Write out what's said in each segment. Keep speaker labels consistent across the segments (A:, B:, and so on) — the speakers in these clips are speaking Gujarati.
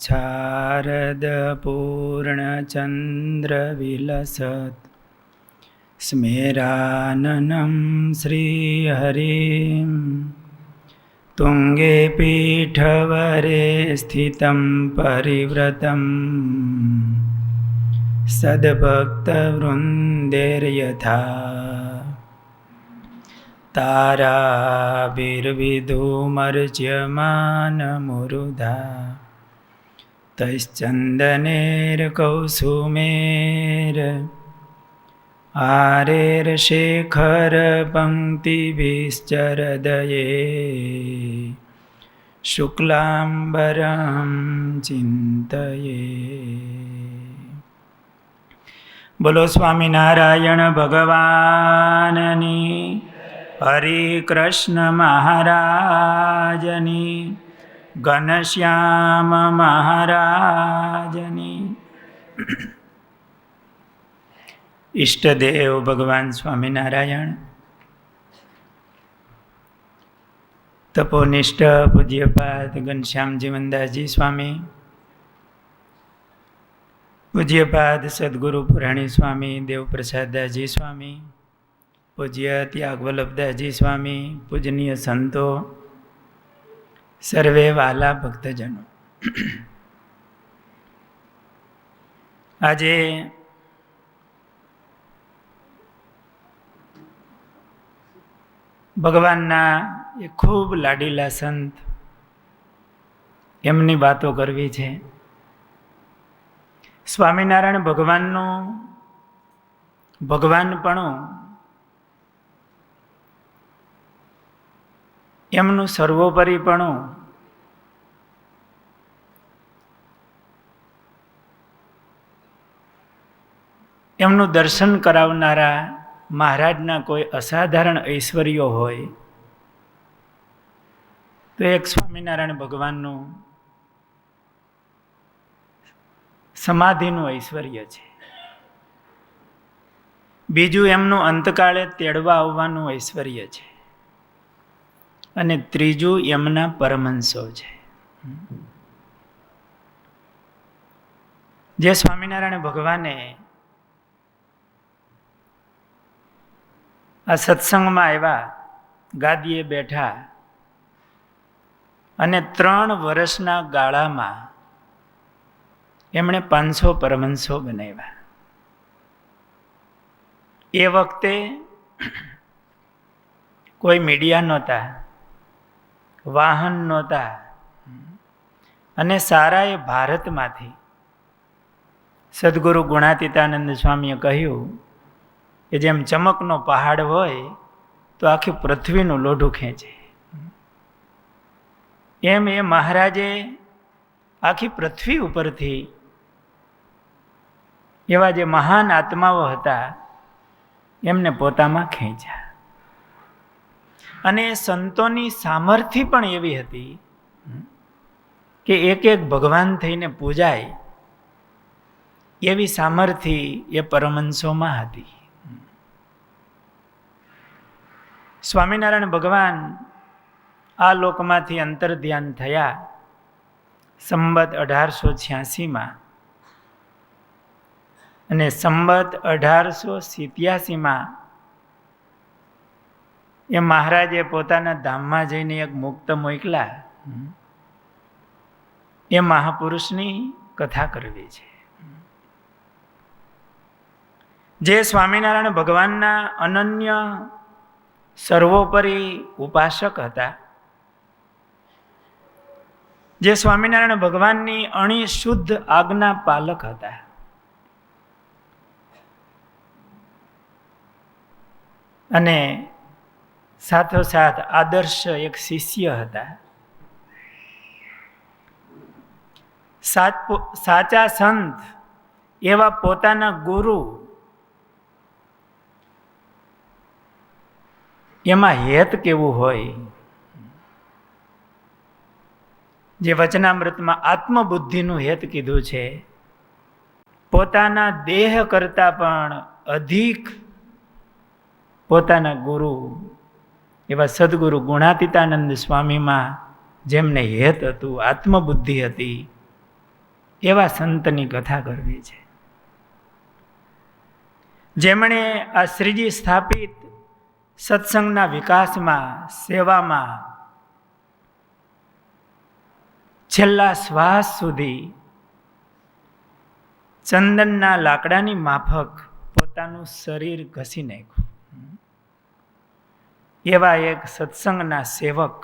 A: शारदपूर्णचन्द्रविलसत् स्मेराननं श्रीहरिं तुङ्गे पीठवरे स्थितं परिव्रतं सद्भक्तवृन्दैर्यथा ताराभिर्विधूमर्च्यमानमुरुधा तैश्चन्दनैर्कौसुमेर् आरेर्शेखरपङ्क्तिभिश्चरदये शुक्लाम्बरं चिन्तये। बोलो स्वामिनारायण भगवाननी, हरे कृष्ण महाराजनी, घनश्याम महाराजनी। इष्टदेव भगवान स्वामिनारायण, तपोनिष्ठ पूज्यपाद घनश्याम जीवनदास जी स्वामी, पूज्यपाद सद्गुरु पुराणी स्वामी देवप्रसाद दास जी स्वामी, पूज्य त्याग वल्लभदास जी स्वामी, पूजनीय संतो, सर्वे वाला भक्तजनों, આજે ભગવાનના એ ખૂબ લાડીલા સંત એમની વાતો કરવી છે. સ્વામિનારાયણ ભગવાનનું ભગવાનપણું, એમનું સર્વોપરીપણું, એમનું દર્શન કરાવનારા મહારાજના કોઈ અસાધારણ ઐશ્વર્યો હોય તો એક સ્વામિનારાયણ ભગવાનનું સમાધિનું ઐશ્વર્ય છે. બીજું એમનું અંતકાળે તેડવા આવવાનું ઐશ્વર્ય છે. અને ત્રીજું એમના પરમહંસો છે. જે સ્વામિનારાયણ ભગવાને આ સત્સંગમાં આવ્યા, ગાદીએ બેઠા અને 3 વર્ષના ગાળામાં એમણે 500 પરમહંસો બનાવ્યા. એ વખતે કોઈ મીડિયા નહોતા, વાહન નહોતા, અને સારા એ ભારતમાંથી સદગુરુ ગુણાતીતાનંદ સ્વામીએ કહ્યું કે જેમ ચમકનો પહાડ હોય તો આખી પૃથ્વીનું લોઢું ખેંચે, એમ એ મહારાજે આખી પૃથ્વી ઉપરથી એવા જે મહાન આત્માઓ હતા એમને પોતામાં ખેંચ્યા. અને સંતોની સામર્થ્ય પણ એવી હતી કે એક એક ભગવાન થઈને પૂજાય એવી સામર્થ્ય એ પરમહંસોમાં હતી. સ્વામિનારાયણ ભગવાન આ લોકમાંથી અંતર્ધ્યાન થયા સંવત 1886માં, અને સંવત 1887માં એ મહારાજે પોતાના ધામમાં જઈને એક મુક્ત મોકલા. એ મહાપુરુષની કથા કરવી છે, જે સ્વામિનારાયણ ભગવાનના અનન્ય સર્વોપરી ઉપાસક હતા, જે સ્વામિનારાયણ ભગવાનની અણી શુદ્ધ આજ્ઞા પાલક હતા. અને સાથોસાથ આદર્શ એક શિષ્ય હતા. સાચા સંત એવા પોતાના ગુરુ, એમાં હેત કેવું હોય, જે વચનામૃતમાં આત્મબુદ્ધિનું હેત કીધું છે, પોતાના દેહ કરતા પણ અધિક પોતાના ગુરુ એવા સદગુરુ ગુણાતીતાનંદ સ્વામીમાં જેમને હેત હતું, આત્મબુદ્ધિ હતી, એવા સંતની કથા કરવી છે, જેમણે આ શ્રીજી સ્થાપિત સત્સંગના વિકાસમાં, સેવામાં છેલ્લા શ્વાસ સુધી ચંદનના લાકડાની માફક પોતાનું શરીર ઘસી નાખ્યું. એવા એક સત્સંગના સેવક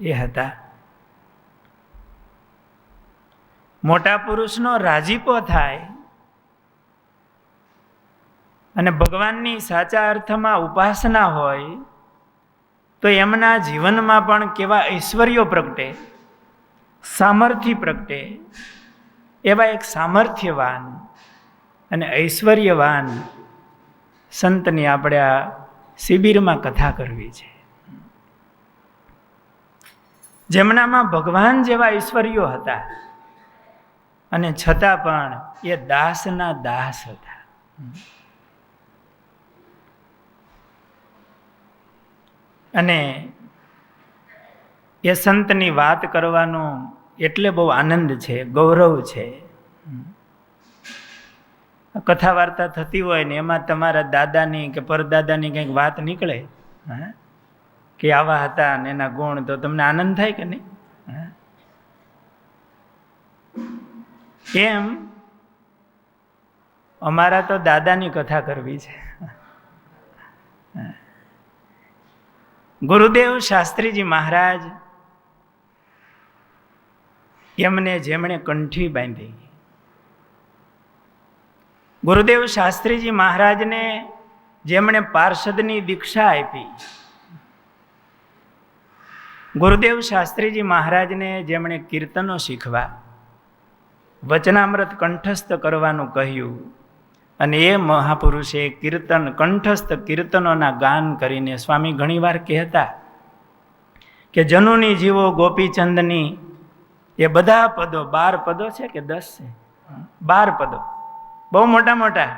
A: એ હતા. મોટા પુરુષનો રાજીપો થાય અને ભગવાનની સાચા અર્થમાં ઉપાસના હોય તો એમના જીવનમાં પણ કેવા ઐશ્વર્યો પ્રગટે, સામર્થ્ય પ્રગટે. એવા એક સામર્થ્યવાન અને ઐશ્વર્યવાન સંતની આપણે આ શિબિરમાં કથા કરવી છે, જેમનામાં ભગવાન જેવા ઐશ્વર્યો હતા અને છતાં પણ એ દાસના દાસ હતા. અને એ સંતની વાત કરવાનો એટલે બહુ આનંદ છે, ગૌરવ છે. કથા વાર્તા થતી હોય ને એમાં તમારા દાદાની કે પરદાદાની કંઈક વાત નીકળે કે આવા હતા ને એના ગુણ, તો તમને આનંદ થાય કે નહીં? એમ અમારા તો દાદાની કથા કરવી છે. ગુરુદેવ શાસ્ત્રીજી મહારાજ, એમને જેમણે કંઠી બાંધી. ગુરુદેવ શાસ્ત્રીજી મહારાજને જેમણે પાર્ષદની દીક્ષા આપી. ગુરુદેવ શાસ્ત્રીજી મહારાજને જેમણે કીર્તનો શીખવા, વચનામૃત કંઠસ્થ કરવાનું કહ્યું, અને એ મહાપુરુષે કીર્તન, કંઠસ્થ કીર્તનોના ગાન કરીને સ્વામી ઘણીવાર કહેતા કે જનુની જીવો ગોપીચંદની, એ બધા પદો, 12 પદો છે કે 10 છે? 12 પદો, બહુ મોટા મોટા,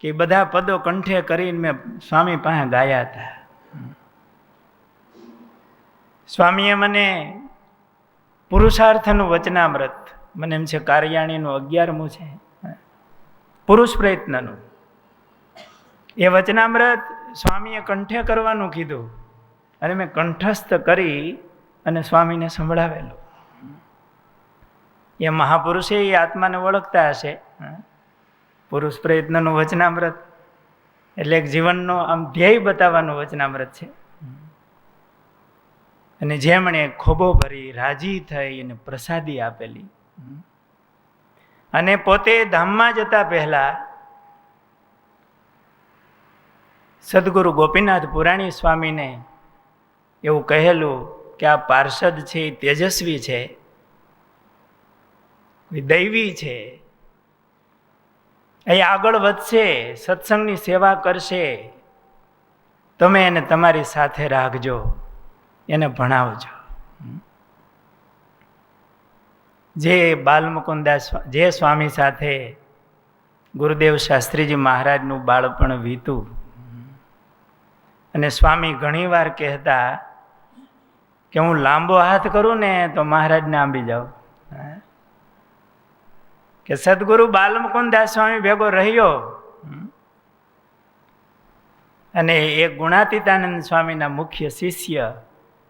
A: કે બધા પદો કંઠે કરીને મેં સ્વામી પાસે ગાયા હતા. સ્વામીએ મને પુરુષાર્થનું વચનામૃત, મને એમ છે કાર્યાણીનું 11મું છે, પુરુષ પ્રયત્નનું, એ વચનામૃત સ્વામીએ કંઠે કરવાનું કીધું અને મેં કંઠસ્થ કરી અને સ્વામીને સંભળાવેલું. એ મહાપુરુષે એ આત્માને ઓળખતા હશે. પુરુષ પ્રયત્નનું વચનામૃત એટલે એક જીવનનો આમ ધ્યેય બતાવવાનું વચનામૃત છે. અને જેમણે ખોબો ભરી રાજી થઈ અને પ્રસાદી આપેલી, અને પોતે ધામમાં જતા પહેલા સદગુરુ ગોપીનાથ પુરાણી સ્વામીને એવું કહેલું કે આ પાર્ષદ છે એ તેજસ્વી છે, દૈવી છે, એ આગળ વધશે, સત્સંગની સેવા કરશે, તમે એને તમારી સાથે રાખજો, એને ભણાવજો. જે બાલમુકુદાસ, જે સ્વામી સાથે ગુરુદેવ શાસ્ત્રીજી મહારાજનું બાળપણ વીતું, અને સ્વામી ઘણીવાર કહેતા કે હું લાંબો હાથ કરું ને તો મહારાજને આંબી જાઉં. કે સદગુરુ બાલમુકુદાસ સ્વામી ભેગો રહ્યો અને એ ગુણાતીતાનંદ સ્વામીના મુખ્ય શિષ્ય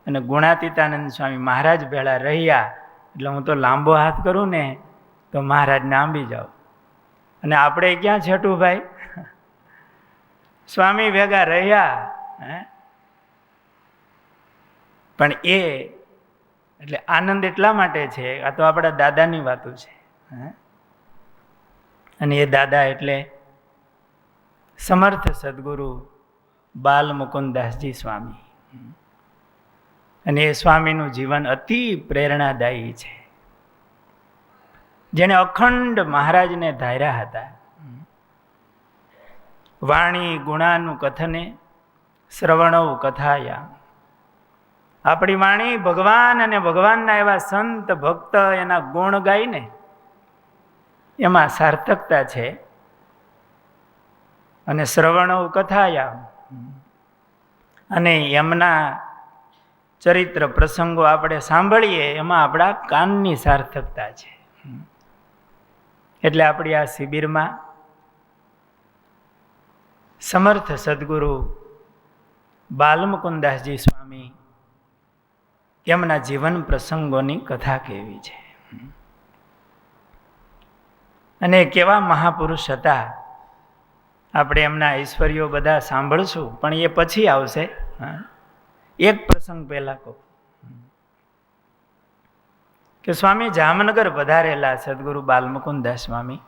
A: અને ગુણાતીતાનંદ સ્વામી મહારાજ ભેળા રહ્યા, એટલે હું તો લાંબો હાથ કરું ને તો મહારાજને આંબી જાઉં. અને આપણે ક્યાં છેટું ભાઈ, સ્વામી ભેગા રહ્યા, પણ એ એટલે આનંદ એટલા માટે છે, આ તો આપણા દાદાની વાતો છે. અને એ દાદા એટલે સમર્થ સદગુરુ બાલમુકુદાસજી સ્વામી. અને એ સ્વામીનું જીવન અતિ પ્રેરણાદાયી છે, જેને અખંડ મહારાજને ધાર્યા હતા. વાણી ગુણાનું કથને શ્રવણવ કથાયા. આપણી વાણી ભગવાન અને ભગવાનના એવા સંત ભક્ત એના ગુણ ગાઈને એમાં સાર્થકતા છે. અને શ્રવણવ કથાયા, અને એમના ચરિત્ર પ્રસંગો આપણે સાંભળીએ એમાં આપણા કાનની સાર્થકતા છે. એટલે આપણી આ શિબિરમાં સમર્થ સદગુરુ બાલમુકુદાસજી સ્વામી તેમના જીવન પ્રસંગોની કથા કેવી છે અને કેવા મહાપુરુષ હતા. આપણે એમના ઐશ્વર્યો બધા સાંભળશું, પણ એ પછી આવશે. એક પ્રસંગ પહેલા કહું કે સ્વામી જામનગર પધારેલા સદગુરુ બાલમુકુદાસ સ્વામી.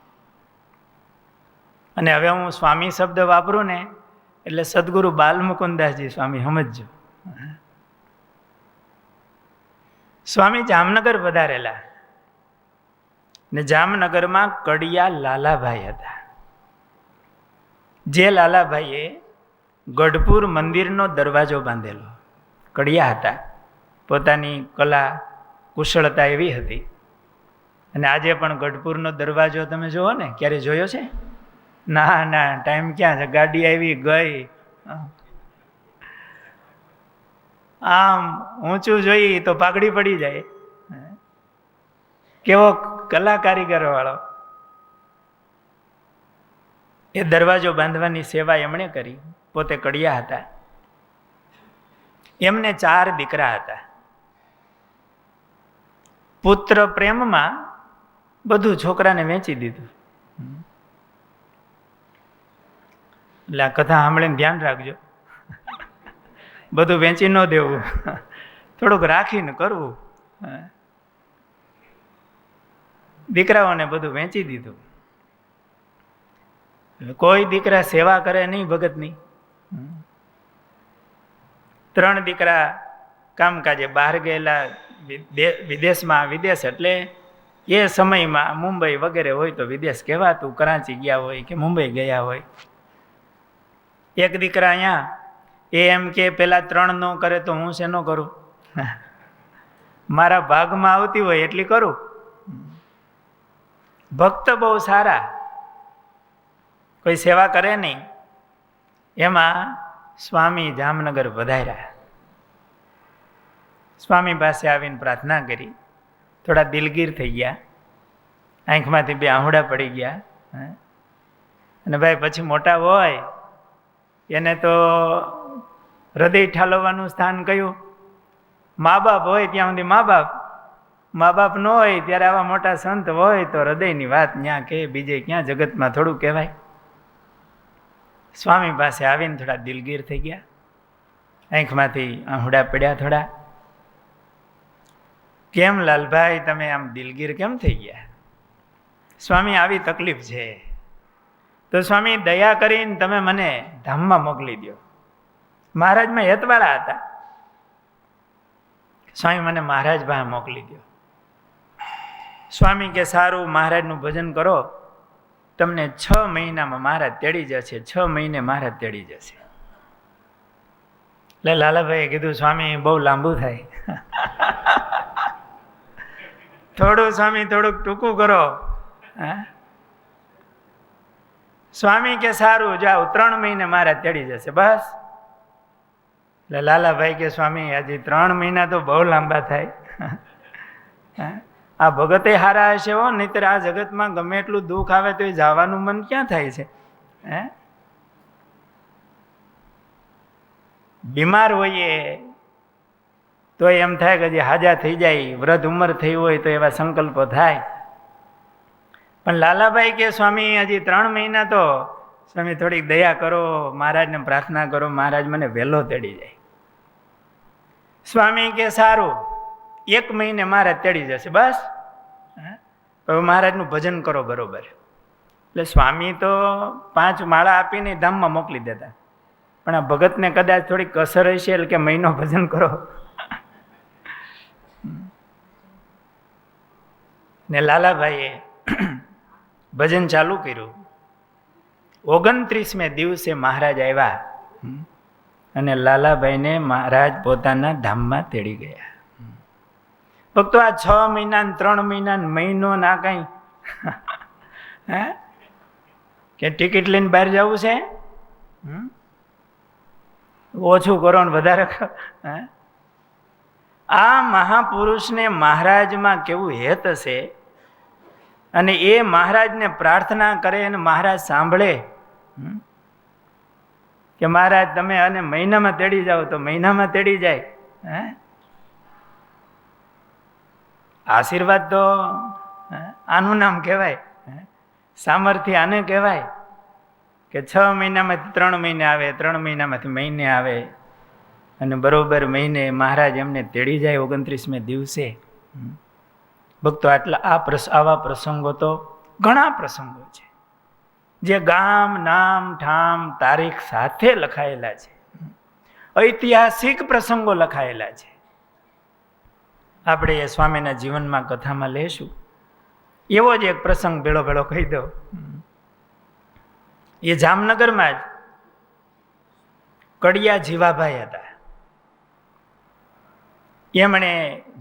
A: અને હવે હું સ્વામી શબ્દ વાપરું ને એટલે સદગુરુ બાલમુકુદાસજી સ્વામી સમજજો. સ્વામી જામનગર પધારેલા ને જામનગરમાં કડિયા લાલાભાઈ હતા. જે લાલાભાઈએ ગઢપુર મંદિરનો દરવાજો બાંધેલો. કડિયા હતા, પોતાની કલા કુશળતા એવી હતી. અને આજે પણ ગઢપુરનો દરવાજો તમે જુઓ ને, ક્યારે જોયો છે? ના ના, ટાઈમ ક્યાં છે, ગાડી આવી ગઈ. આમ ઊંચું જોઈ તો પાઘડી પડી જાય. કેવો કલા કારીગર વાળો. એ દરવાજો બાંધવાની સેવા એમણે કરી. પોતે કડિયા હતા. એમને 4 દીકરા હતા. પુત્ર પ્રેમમાં બધું છોકરાને વેચી દીધું. એટલે આ કથા સાંભળીને ધ્યાન રાખજો. બધું વેચી ન દેવું, થોડુંક રાખીને કરવું. દીકરાઓને બધું વેચી દીધું. કોઈ દીકરા સેવા કરે નહીં ભગતની. 3 દીકરા કામકાજે બહાર ગયેલા, વિદેશમાં. વિદેશ એટલે એ સમયમાં મુંબઈ વગેરે હોય તો વિદેશ કહેવાતું. કરાચી ગયા હોય કે મુંબઈ ગયા હોય. એક દીકરા અહીંયા, એ એમ કે પેલા 3 ન કરે તો હું શેનો કરું? મારા ભાગમાં આવતી હોય એટલી કરું. ભક્ત બહુ સારા, કોઈ સેવા કરે નહીં. એમાં સ્વામી જામનગર પધાર્યા. સ્વામી પાસે આવીને પ્રાર્થના કરી. થોડા દિલગીર થઈ ગયા, આંખમાંથી 2 આહુડા પડી ગયા. અને ભાઈ પછી મોટા હોય એને તો હૃદય ઠાલવવાનું સ્થાન કયું? મા બાપ હોય ત્યાં સુધી મા બાપ. મા બાપ ન હોય ત્યારે આવા મોટા સંત હોય તો હૃદયની વાત ત્યાં કે, બીજે ક્યાં જગતમાં થોડું કહેવાય. સ્વામી પાસે આવીને થોડા દિલગીર થઈ ગયા, આંખમાંથી આહુડા પડ્યા થોડા. કેમ લાલભાઈ તમે આમ દિલગીર કેમ થઈ ગયા? સ્વામી આવી તકલીફ છે તો સ્વામી દયા કરીને તમે મને ધામમાં મોકલી દો. મહારાજમાં હેતવાળા હતા. સ્વામી મને મહારાજ પાસે મોકલી દો. સ્વામી કે સારું, મહારાજનું ભજન કરો, તમને 6 મહિનામાં મહારાજ તેડી જશે. 6 મહિને મહારાજ તેડી જશે. એટલે લાલાભાઈએ કીધું સ્વામી બહુ લાંબુ થાય. થોડું સ્વામી થોડુંક ટૂંકું કરો. સ્વામી કે સારું જાઓ, 3 મહિને મહારાજ તેડી જશે બસ. એટલે લાલાભાઈ કે સ્વામી હજી 3 મહિના તો બહુ લાંબા થાય. આ ભગતે હારા હશે હો, નહીતર આ જગતમાં ગમે એટલું દુઃખ આવે તો એ જવાનું મન ક્યાં થાય છે? બીમાર હોઈએ તો એમ થાય કે હજી હાજા થઈ જાય, વૃદ્ધ ઉંમર થઈ હોય તો એવા સંકલ્પો થાય. પણ લાલાભાઈ કે સ્વામી હજી 3 મહિના તો સ્વામી થોડીક દયા કરો, મહારાજને પ્રાર્થના કરો, મહારાજ મને વહેલો તેડી જાય. સ્વામી કે સારું, 1 મહિને મહારાજ તેડી જશે બસ. હવે મહારાજનું ભજન કરો બરોબર. એટલે સ્વામી તો 5 માળા આપીને ધામમાં મોકલી દેતા. પણ આ ભગતને કદાચ થોડીક કસર હશે એટલે કે મહિનો ભજન કરો. ને લાલાભાઈએ ભજન ચાલુ કર્યું. 29મે દિવસે મહારાજ આવ્યા અને લાલાભાઈને મહારાજ પોતાના ધામમાં તેડી ગયા. ભક્તો આ 6 મહિના 3 મહિના મહિનો ના કઈ કે ટિકિટ લઈને બહાર જવું છે? ઓછું કરો ને વધારે કરો. આ મહાપુરુષને મહારાજમાં કેવું હેત હશે અને એ મહારાજને પ્રાર્થના કરે અને મહારાજ સાંભળે કે મહારાજ તમે અને મહિનામાં તેડી જાઓ તો મહિનામાં તેડી જાય. આશીર્વાદ તો આનું નામ કહેવાય, સામર્થ્ય આને કહેવાય કે 6 મહિનામાંથી 3 મહિને આવે, 3 મહિનામાંથી મહિને આવે અને બરોબર મહિને મહારાજ એમને તેડી જાય 29મે દિવસે. ભક્તો આવા પ્રસંગો તો ઘણા પ્રસંગો છે જે ગામ, નામ, ઠામ, તારીખ સાથે લખાયેલા છે. ઐતિહાસિક પ્રસંગો લખાયેલા છે. આપણે એ સ્વામીના જીવનમાં કથામાં લેશું. એવો જ એક પ્રસંગ ભેળો ભેળો કહી દો. એ જામનગરમાં જ કડિયા જીવાભાઈ હતા. એમણે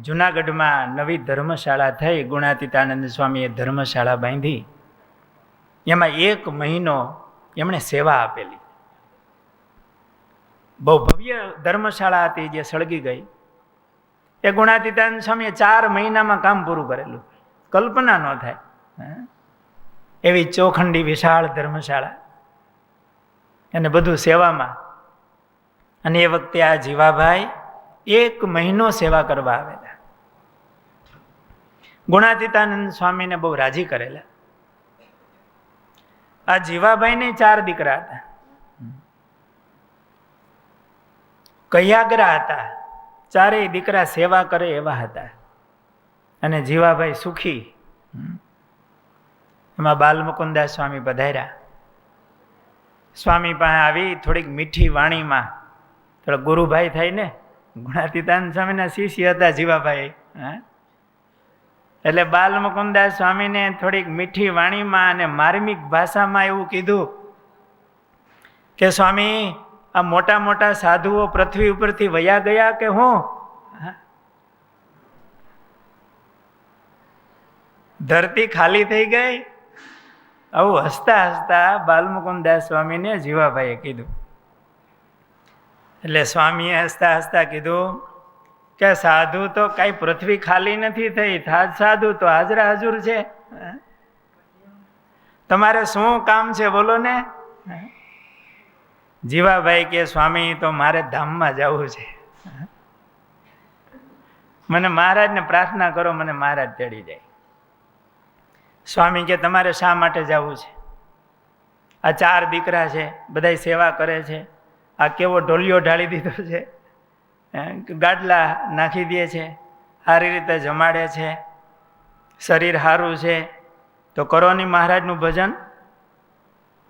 A: જુનાગઢમાં નવી ધર્મશાળા થઈ, ગુણાતીતાનંદ સ્વામીએ ધર્મશાળા બાંધી. એમાં 1 મહિનો એમણે સેવા આપેલી. બહુ ભવ્ય ધર્મશાળા હતી જે સળગી ગઈ. એ ગુણાતીતાનંદ સ્વામીએ 4 મહિનામાં કામ પૂરું કરેલું. કલ્પના ન થાય એવી ચોખંડી વિશાળ ધર્મશાળા અને બધું સેવામાં. અને એ વખતે આ જીવાભાઈ 1 મહિનો સેવા કરવા આવેલા. ગુણાતીતાનંદ સ્વામીને બહુ રાજી કરેલા. આ જીવાભાઈને 4 દીકરા હતા. કયાગ્રા હતા. 4 દીકરા સેવા કરે એવા હતા. અને જીવાભાઈ સુખી. એમાં બાલમુકુદાસ સ્વામી પધાર્યા. સ્વામી પાસે આવી થોડીક મીઠી વાણીમાં, થોડા ગુરુભાઈ થાય ને, ગુણાતીતાનંદ સ્વામીના શિષ્ય હતા જીવાભાઈ. એટલે બાલમુકુદાસ સ્વામીને થોડીક મીઠી વાણીમાં અને માર્મિક ભાષામાં એવું કીધું કે સ્વામી, આ મોટા મોટા સાધુઓ પૃથ્વી ઉપરથી વયા ગયા કે હું? ધરતી ખાલી થઈ ગઈ? આવું હસતા હસતા બાલમુકુદાસ સ્વામીને જીવાભાઈએ કીધું. એટલે સ્વામીએ હસતા હસતા કીધું કે સાધુ તો કઈ પૃથ્વી ખાલી નથી થઈ, સાધુ તો હાજરા હાજુર છે. તમારે શું કામ છે બોલો ને? જીવાભાઈ કે સ્વામી, તો મારે ધામમાં જવું છે. મને મહારાજને પ્રાર્થના કરો, મને મહારાજ તેડી જાય. સ્વામી કે તમારે શા માટે જવું છે? આ 4 દીકરા છે, બધા સેવા કરે છે. આ કેવો ઢોલિયો ઢાળી દીધો છે, ગાડલા નાખી દે છે, સારી રીતે જમાડે છે, શરીર સારું છે, તો કરો ની મહારાજનું ભજન.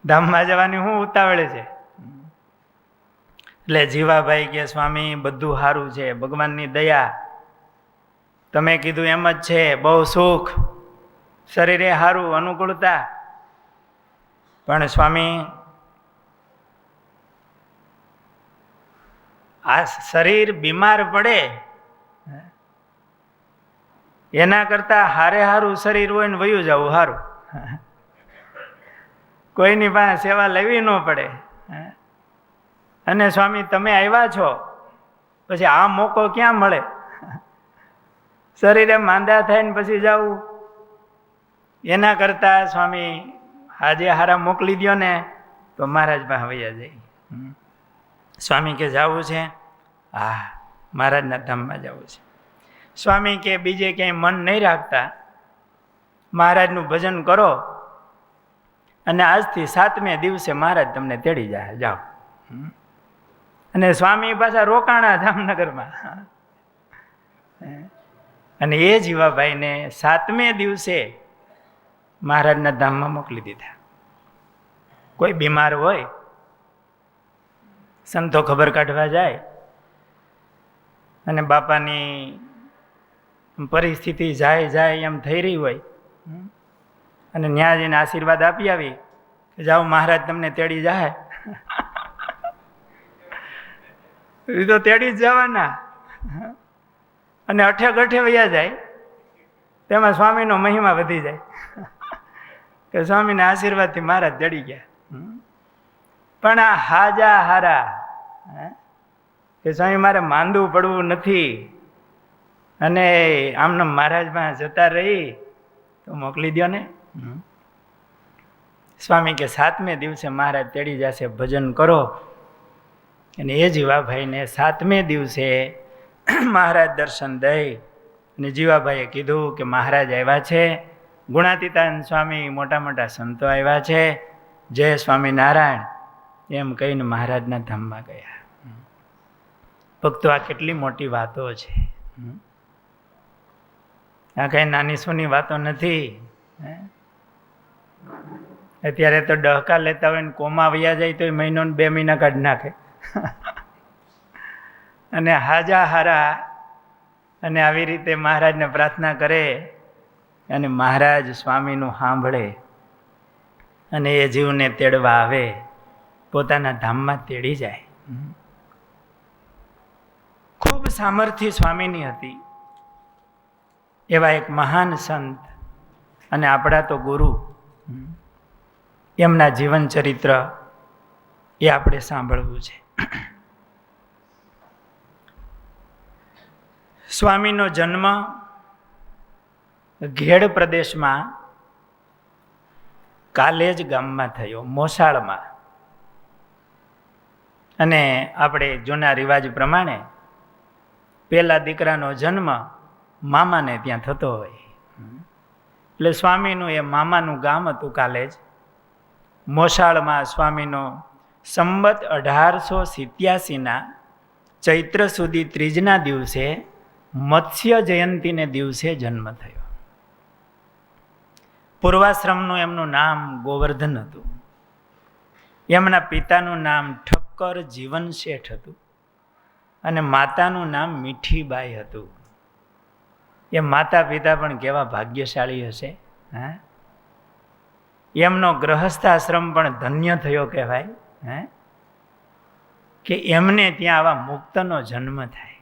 A: ધામમાં જવાની હું ઉતાવળે છે? એટલે જીવાભાઈ કે સ્વામી, બધું સારું છે, ભગવાનની દયા. તમે કીધું એમ જ છે, બહુ સુખ, શરીરે સારું, અનુકૂળતા. પણ સ્વામી, આ શરીર બીમાર પડે એના કરતા હારે હારું શરીર હોય ને વયું જવું સારું. કોઈની પાસે સેવા લેવી ન પડે. અને સ્વામી, તમે આવ્યા છો પછી આ મોકો ક્યાં મળે? શરીરે માંદા થાય ને પછી જવું, એના કરતા સ્વામી આજે હારા મોકલી દો ને તો મહારાજ પાસે વયા જાય. સ્વામી કે જવું છે? હા, મહારાજના ધામમાં જવું છે. સ્વામી કે બીજે ક્યાંય મન નહીં રાખતા, મહારાજનું ભજન કરો અને આજથી 7મે દિવસે મહારાજ તમને તેડી જાય, જાઓ. અને સ્વામી પાછા રોકાણા જામનગરમાં. અને એ જીવાભાઈને 7મે દિવસે મહારાજના ધામમાં મોકલી દીધા. કોઈ બીમાર હોય, સંતો ખબર કાઢવા જાય અને બાપાની પરિસ્થિતિ જાય એમ થઈ રહી હોય અને ન્યા જઈને આશીર્વાદ આપી આવી કે જાઓ મહારાજ તમને તેડી જાય. એ તો તેડી જ જવાના. અને અઠે ગઠે વયા જાય, તેમાં સ્વામીનો મહિમા વધી જાય કે સ્વામીના આશીર્વાદથી મહારાજ તેડી ગયા. પણ આ હાજા હારા કે સ્વામી મારે માંદવું પડવું નથી અને આમને મહારાજમાં જતા રહી તો તો મોકલી દો ને. સ્વામી કે 7મે દિવસે મહારાજ તેડી જશે, ભજન કરો. અને એ જીવાભાઈને 7મે દિવસે મહારાજ દર્શન દઈ અને જીવાભાઈએ કીધું કે મહારાજ આવ્યા છે, ગુણાતીતાનંદ સ્વામી, મોટા મોટા સંતો આવ્યા છે, જય સ્વામિનારાયણ એમ કહીને મહારાજના ધામમાં ગયા. ભક્તો, આ કેટલી મોટી વાતો છે. આ કઈ નાની સૂની વાતો નથી. અત્યારે તો ડહકા લેતા હોય ને કોમા વયા જાય તો મહિનો ને 2 મહિના કાઢી નાખે. અને હાજા હારા અને આવી રીતે મહારાજને પ્રાર્થના કરે અને મહારાજ સ્વામીનું સાંભળે અને એ જીવને તેડવા આવે, પોતાના ધામમાં તેડી જાય. ખૂબ સામર્થ્ય સ્વામીની હતી. એવા એક મહાન સંત અને આપણા તો ગુરુ, એમના જીવન ચરિત્ર એ આપણે સાંભળવું છે. સ્વામીનો જન્મ ઘેડ પ્રદેશમાં કાલેજ ગામમાં થયો, મોસાળમાં. અને આપણે જૂના રિવાજ પ્રમાણે પહેલા દીકરાનો જન્મ મામાને ત્યાં થતો હોય, એટલે સ્વામીનું એ મામાનું ગામ હતું કાલેજ. મોસાળમાં સ્વામીનો સંવત 1887ના ચૈત્ર સુધી 3ના દિવસે મત્સ્ય જયંતીને દિવસે જન્મ થયો. પૂર્વાશ્રમનું એમનું નામ ગોવર્ધન હતું. એમના પિતાનું નામ ઠક્કર જીવન શેઠ હતું અને માતાનું નામ મીઠીબાઈ હતું. એ માતા પિતા પણ કેવા ભાગ્યશાળી હશે. એમનો ગ્રહસ્થાશ્રમ પણ ધન્ય થયો કહેવાય, કે એમને ત્યાં આવા મુક્તનો જન્મ થાય,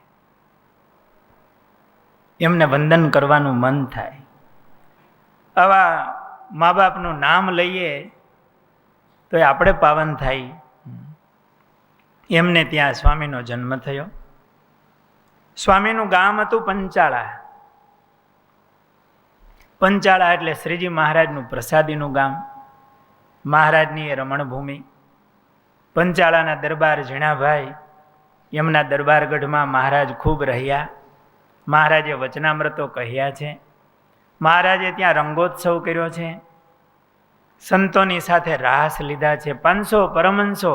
A: એમને વંદન કરવાનું મન થાય. આવા મા બાપનું નામ લઈએ તો એ આપણે પાવન થાય. એમને ત્યાં સ્વામીનો જન્મ થયો. સ્વામીનું ગામ હતું પંચાળા. પંચાળા એટલે શ્રીજી મહારાજનું પ્રસાદીનું ગામ, મહારાજની એ રમણભૂમિ. પંચાળાના દરબાર ઝીણાભાઈ, એમના દરબારગઢમાં મહારાજ ખૂબ રહ્યા. મહારાજે વચનામૃતો કહ્યા છે. મહારાજે ત્યાં રંગોત્સવ કર્યો છે. સંતોની સાથે રાસ લીધા છે. 500 પરમહંસો,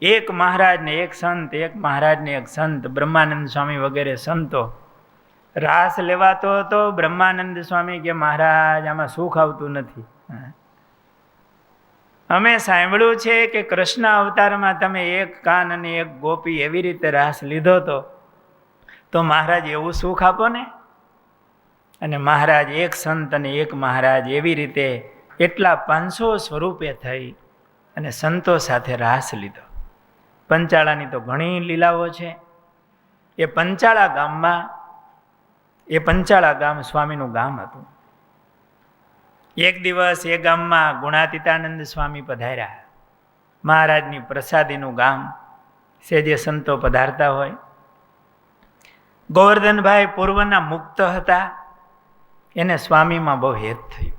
A: એક મહારાજને એક સંત, એક મહારાજને એક સંત, બ્રહ્માનંદ સ્વામી વગેરે સંતો. રાસ લેવાતો હતો. બ્રહ્માનંદ સ્વામી કે મહારાજ આમાં સુખ આવતું નથી. અમે સાંભળ્યું છે કે કૃષ્ણ અવતારમાં તમે એક કાન અને એક ગોપી એવી રીતે રાસ લીધો તો મહારાજ એવું સુખ આપો ને. અને મહારાજ એક સંત અને એક મહારાજ એવી રીતે એટલા 500 સ્વરૂપે થઈ અને સંતો સાથે રાસ લીધો. પંચાળાની તો ઘણી લીલાઓ છે. એ પંચાળા ગામ સ્વામીનું ગામ હતું. એક દિવસ એ ગામમાં ગુણાતીતાનંદ સ્વામી પધાર્યા. મહારાજની પ્રસાદીનું ગામ, સેજે સંતો પધારતા હોય. ગોવર્ધનભાઈ પૂર્વના મુક્ત હતા. એને સ્વામીમાં બહુ હેત થયું.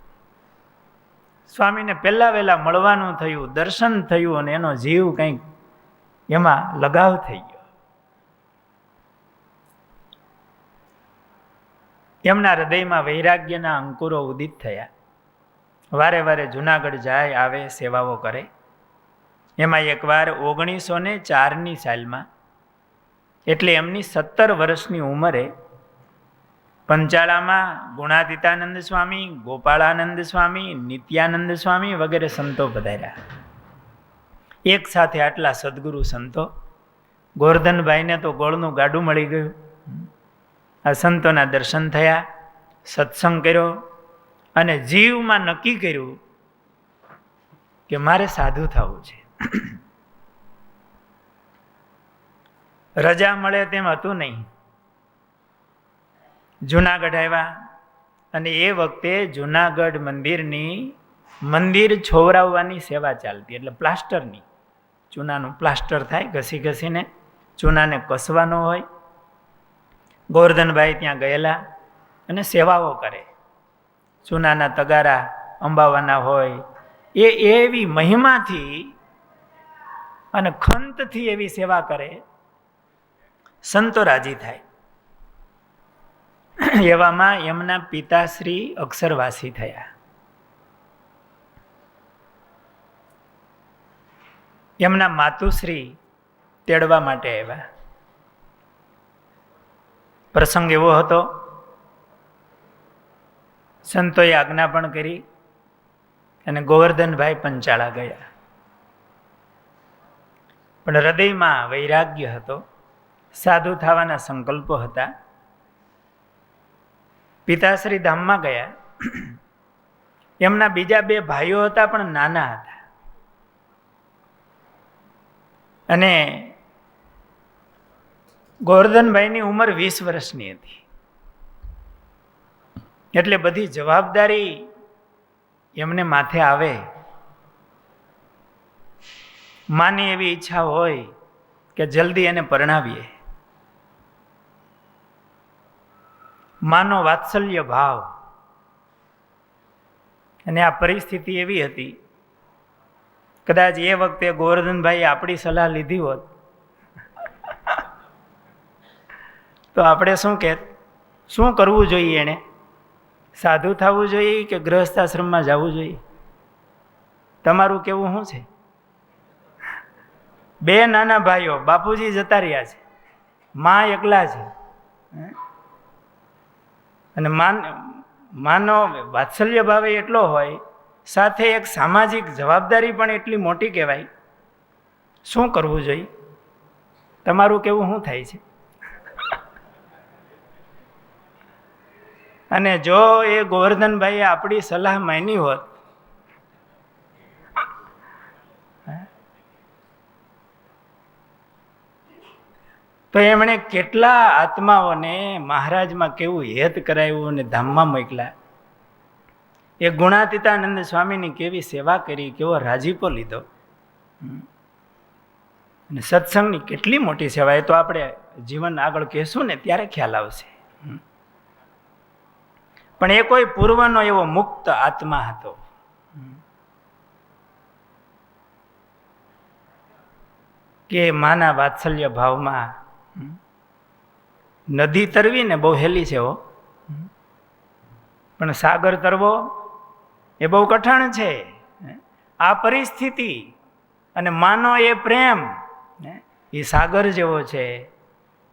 A: સ્વામીને પહેલા વહેલા મળવાનું થયું, દર્શન થયું અને એનો જીવ કંઈક એમાં લગાવ થઈ ગયો. એમના હૃદયમાં વૈરાગ્યના અંકુરો ઉદિત થયા. વારે વારે જુનાગઢ જાય, આવે, સેવાઓ કરે. એમાં એકવાર 1904ની સાલમાં, એટલે એમની 17 વર્ષની ઉંમરે પંચાળામાં ગુણાતીતાનંદ સ્વામી, ગોપાળાનંદ સ્વામી, નિત્યાનંદ સ્વામી વગેરે સંતો પધાર્યા. એક સાથે આટલા સદગુરુ સંતો. ગોવર્ધનભાઈને તો ગોળનું ગાડું મળી ગયું. આ સંતોના દર્શન થયા, સત્સંગ કર્યો અને જીવમાં નક્કી કર્યું કે મારે સાધુ થવું છે. રજા મળે તેમ હતું નહીં. જુનાગઢ આવ્યા અને એ વખતે જુનાગઢ મંદિર છોવરાવવાની સેવા ચાલતી, એટલે પ્લાસ્ટરની. ચૂનાનું પ્લાસ્ટર થાય, ઘસી ઘસીને ચૂનાને કસવાનો હોય. ગોવર્ધનભાઈ ત્યાં ગયેલા અને સેવાઓ કરે. ચૂનાના તગારા અંબાવાના હોય, એ એવી મહિમાથી અને ખંતથી એવી સેવા કરે, સંતો રાજી થાય. એવામાં એમના પિતાશ્રી અક્ષરવાસી થયા. એમના માતુશ્રી તેડવા માટે આવ્યા. પ્રસંગ એવો હતો, સંતોએ આજ્ઞા પણ કરી અને ગોવર્ધનભાઈ પંચાળા ગયા. પણ હૃદયમાં વૈરાગ્ય હતો, સાધુ થવાના સંકલ્પો હતા. પિતાશ્રી ધામમાં ગયા. એમના બીજા 2 ભાઈઓ હતા, પણ નાના હતા. અને ગોવર્ધનભાઈની ઉંમર 20 વર્ષની હતી. એટલે બધી જવાબદારી એમને માથે આવે. માની એવી ઈચ્છા હોય કે જલ્દી એને પરણાવીએ. માનો વાત્સલ્ય ભાવ. અને આ પરિસ્થિતિ એવી હતી, કદાચ એ વખતે ગોવર્ધનભાઈ આપણી સલાહ લીધી હોત તો આપણે શું કરવું જોઈએ? એને સાધુ થવું જોઈએ કે ગૃહસ્થાશ્રમમાં જવું જોઈએ? તમારું કેવું શું છે? 2 નાના ભાઈઓ, બાપુજી જતા રહ્યા છે, માં એકલા છે. અને માનો વાત્સલ્ય ભાવ એટલો હોય, સાથે એક સામાજિક જવાબદારી પણ એટલી મોટી કહેવાય. શું કરવું જોઈએ? તમારું કેવું શું થાય છે? અને જો એ ગોવર્ધનભાઈએ આપણી સલાહ માની હોત તો એમણે કેટલા આત્માઓને મહારાજમાં કેવું હેત કરાવ્યું અને ધામમાં મોકલ્યા. એ ગુણાતીતાનંદ સ્વામીની કેવી સેવા કરી, કેવો રાજીપો લીધો. અને સત્સંગની કેટલી મોટી સેવા, એ તો આપણે જીવન આગળ કહેશું ને ત્યારે ખ્યાલ આવશે. પણ એ કોઈ પૂર્વનો એવો મુક્ત આત્મા હતો. કે માના વાત્સલ્ય ભાવમાં નદી તરવી ને બહુ હેલી છે હો, પણ સાગર તરવો એ બહુ કઠણ છે. આ પરિસ્થિતિ અને માનો એ પ્રેમ એ સાગર જેવો છે,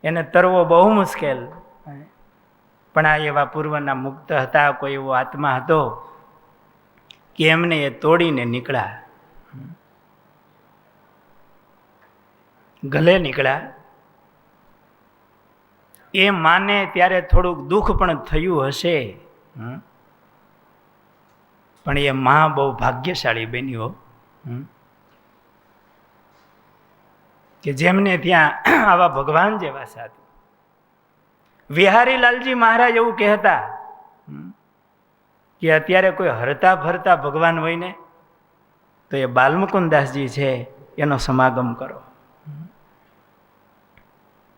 A: એને તરવો બહુ મુશ્કેલ. પણ આ એવા પૂર્વના મુક્ત હતા, કોઈ એવો આત્મા હતો કે એમને એ તોડીને નીકળ્યા, ગલે નીકળ્યા. એ માને ત્યારે થોડુંક દુઃખ પણ થયું હશે, પણ એ માં બહુ ભાગ્યશાળી બની હો, કે જેમને ત્યાં આવા ભગવાન જેવા સાધુ. વિહારીલાલજી મહારાજ એવું કહેતા કે અત્યારે કોઈ હરતા ફરતા ભગવાન હોય ને તો એ બાલમુકુદાસજી છે, એનો સમાગમ કરો.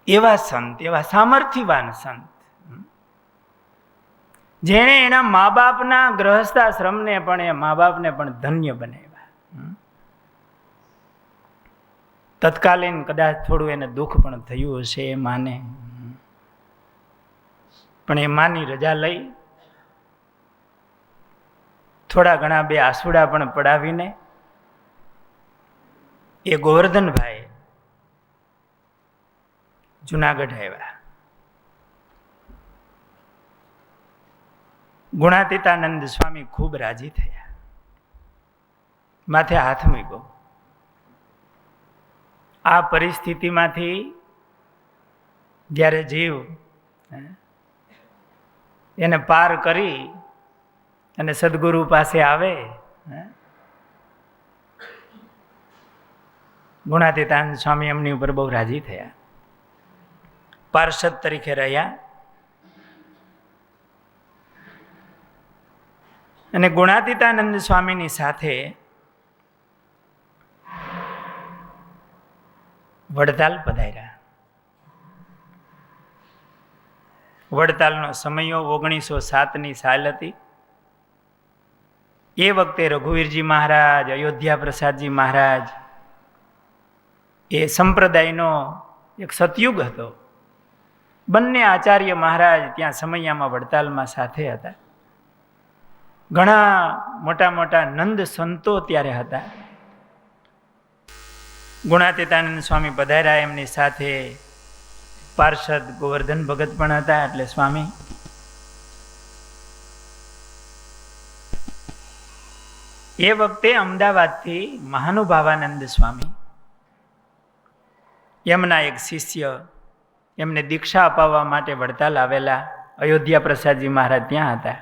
A: એવા સંત, એવા સામર્થ્યવાન સંત, જેણે એના મા બાપના ગ્રહસ્થાશ્રમને પણ, એ મા બાપને પણ ધન્ય બનાવ્યા. તત્કાલીન કદાચ થોડું એને દુઃખ પણ થયું હશે એ માને, પણ એ માની રજા લઈ થોડા ઘણા 2 આસુડા પણ પડાવીને એ ગોવર્ધનભાઈ જુનાગઢ આવ્યા. ગુણાતીતાનંદ સ્વામી ખૂબ રાજી થયા, માથે હાથ મૂક્યો. આ પરિસ્થિતિમાંથી જ્યારે જીવ એને પાર કરી અને સદગુરુ પાસે આવે, ગુણાતીતાનંદ સ્વામી એમની ઉપર બહુ રાજી થયા, પાર્ષદ તરીકે રહ્યા. અને ગુણાતીતાનંદ સ્વામીની સાથે વડતાલ પધાર્યા. વડતાલનો સમયો 1907ની સાલ હતી. એ વખતે રઘુવીરજી મહારાજ, અયોધ્યા પ્રસાદજી મહારાજ, એ સંપ્રદાયનો એક સતયુગ હતો. બંને આચાર્ય મહારાજ ત્યાં સમૈયામાં વડતાલમાં સાથે હતા. ઘણા મોટા મોટા નંદ સંતો ત્યારે હતા. ગુણાતીતાનંદ સ્વામી પધાર્યા, એમની સાથે પાર્ષદ ગોવર્ધન ભગત પણ હતા. એટલે સ્વામી એ વખતે અમદાવાદથી મહાનુભાવાનંદ સ્વામી, એમના એક શિષ્ય, એમને દીક્ષા અપાવવા માટે વડતાલ આવેલા. અયોધ્યા પ્રસાદજી મહારાજ ત્યાં હતા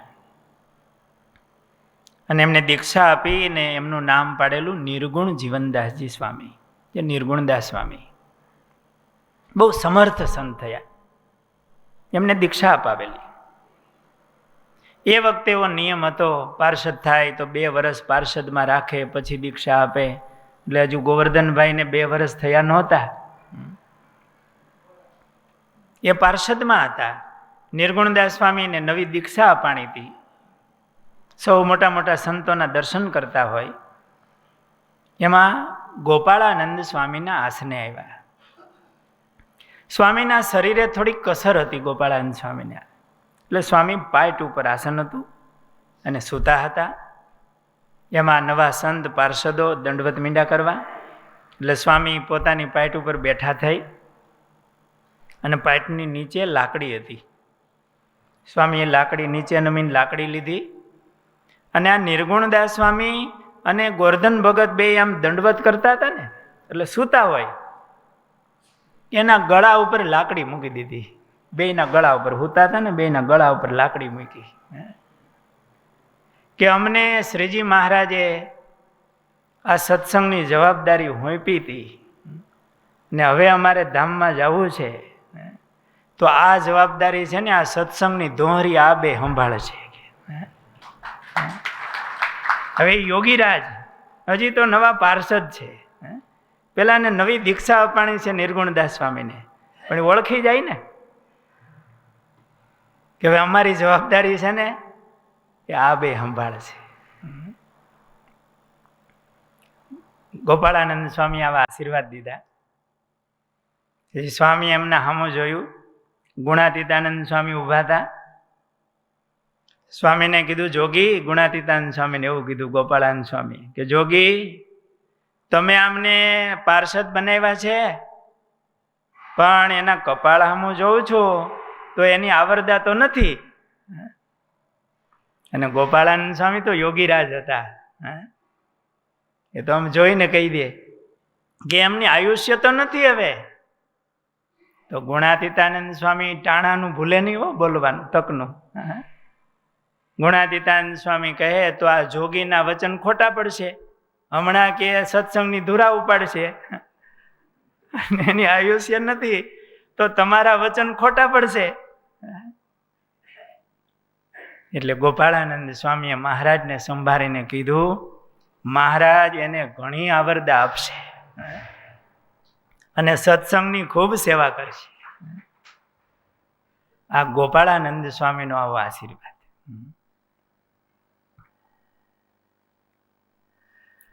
A: અને એમને દીક્ષા આપીને એમનું નામ પાડેલું નિર્ગુણ જીવનદાસજી સ્વામી, જે નિર્ગુણદાસ સ્વામી બહુ સમર્થ સંત થયા. એમને દીક્ષા અપાવેલી. એ વખતે એવો નિયમ હતો, પાર્ષદ થાય તો 2 વર્ષ પાર્ષદમાં રાખે, પછી દીક્ષા આપે. એટલે હજુ ગોવર્ધનભાઈને 2 વર્ષ થયા નહોતા. એ પાર્ષદમાં હતા. નિર્ગુણદાસ સ્વામીને નવી દીક્ષા અપાણી હતી. સૌ મોટા મોટા સંતોના દર્શન કરતા હોય, એમાં ગોપાળાનંદ સ્વામીના આસને આવ્યા. સ્વામીના શરીરે થોડીક કસર હતી ગોપાળાનંદ સ્વામીને. એટલે સ્વામી પાટ ઉપર આસન હતું અને સૂતા હતા. એમાં નવા સંત પાર્ષદો દંડવત મીંડા કરવા. એટલે સ્વામી પોતાની પાટ ઉપર બેઠા થઈ અને પાટની નીચે લાકડી હતી. સ્વામીએ લાકડી નીચે નમીને લાકડી લીધી અને આ નિર્ગુણદાસ સ્વામી અને ગોવર્ધન ભગત બે આમ દંડવત કરતા હતા ને, એટલે સૂતા હોય, એના ગળા ઉપર લાકડી મૂકી દીધી. બેયના ગળા ઉપર સૂતા હતા ને, બેયના ગળા ઉપર લાકડી મૂકી કે અમને શ્રીજી મહારાજે આ સત્સંગની જવાબદારી હોંપી હતી ને હવે અમારે ધામમાં જવું છે, તો આ જવાબદારી છે ને આ સત્સંગની દોહરી આ બે સંભાળે છે. હવે યોગીરાજ હજી તો નવા પાર્ષદ છે, પેલાને નવી દીક્ષા અપાણી છે નિર્ગુણદાસ સ્વામીને, પણ ઓળખી જાય ને કે હવે અમારી જવાબદારી છે ને એ આ બે સંભાળે છે. ગોપાળાનંદ સ્વામી આવા આશીર્વાદ દીધા. સ્વામી એમના સામું જોયું. ગુણાતીતાનંદ સ્વામી ઊભા હતા. સ્વામીને કીધું, જોગી, ગુણાતીતાનંદ સ્વામીને એવું કીધું ગોપાળાનંદ સ્વામી કે જોગી, તમે આમને પાર્ષદ બનાવ્યા છે, પણ એના કપાળ સામું જોઉં છું તો એની આવરદા તો નથી. અને ગોપાળાનંદ સ્વામી તો યોગીરાજ હતા. એ તો આમ જોઈને કહી દે કે એમની આયુષ્ય તો નથી હવે. તો ગુણાતીતાનંદ સ્વામી ટાણાનું ભૂલે નહીં હો બોલવાનું, તકનું. ગુણાતીતાનંદ સ્વામી કહે તો આ જોગીના વચન ખોટા પડશે, હમણાં કે સત્સંગની ધુરા ઉપાડશે, એની આયુષ્ય નથી તો તમારા વચન ખોટા પડશે. એટલે ગોપાળાનંદ સ્વામીએ મહારાજને સંભાળીને કીધું, મહારાજ એને ઘણી આવરદા આપશે અને સત્સંગની ખૂબ સેવા કરશે. આ ગોપાળાનંદ સ્વામીનો આવો આશીર્વાદ.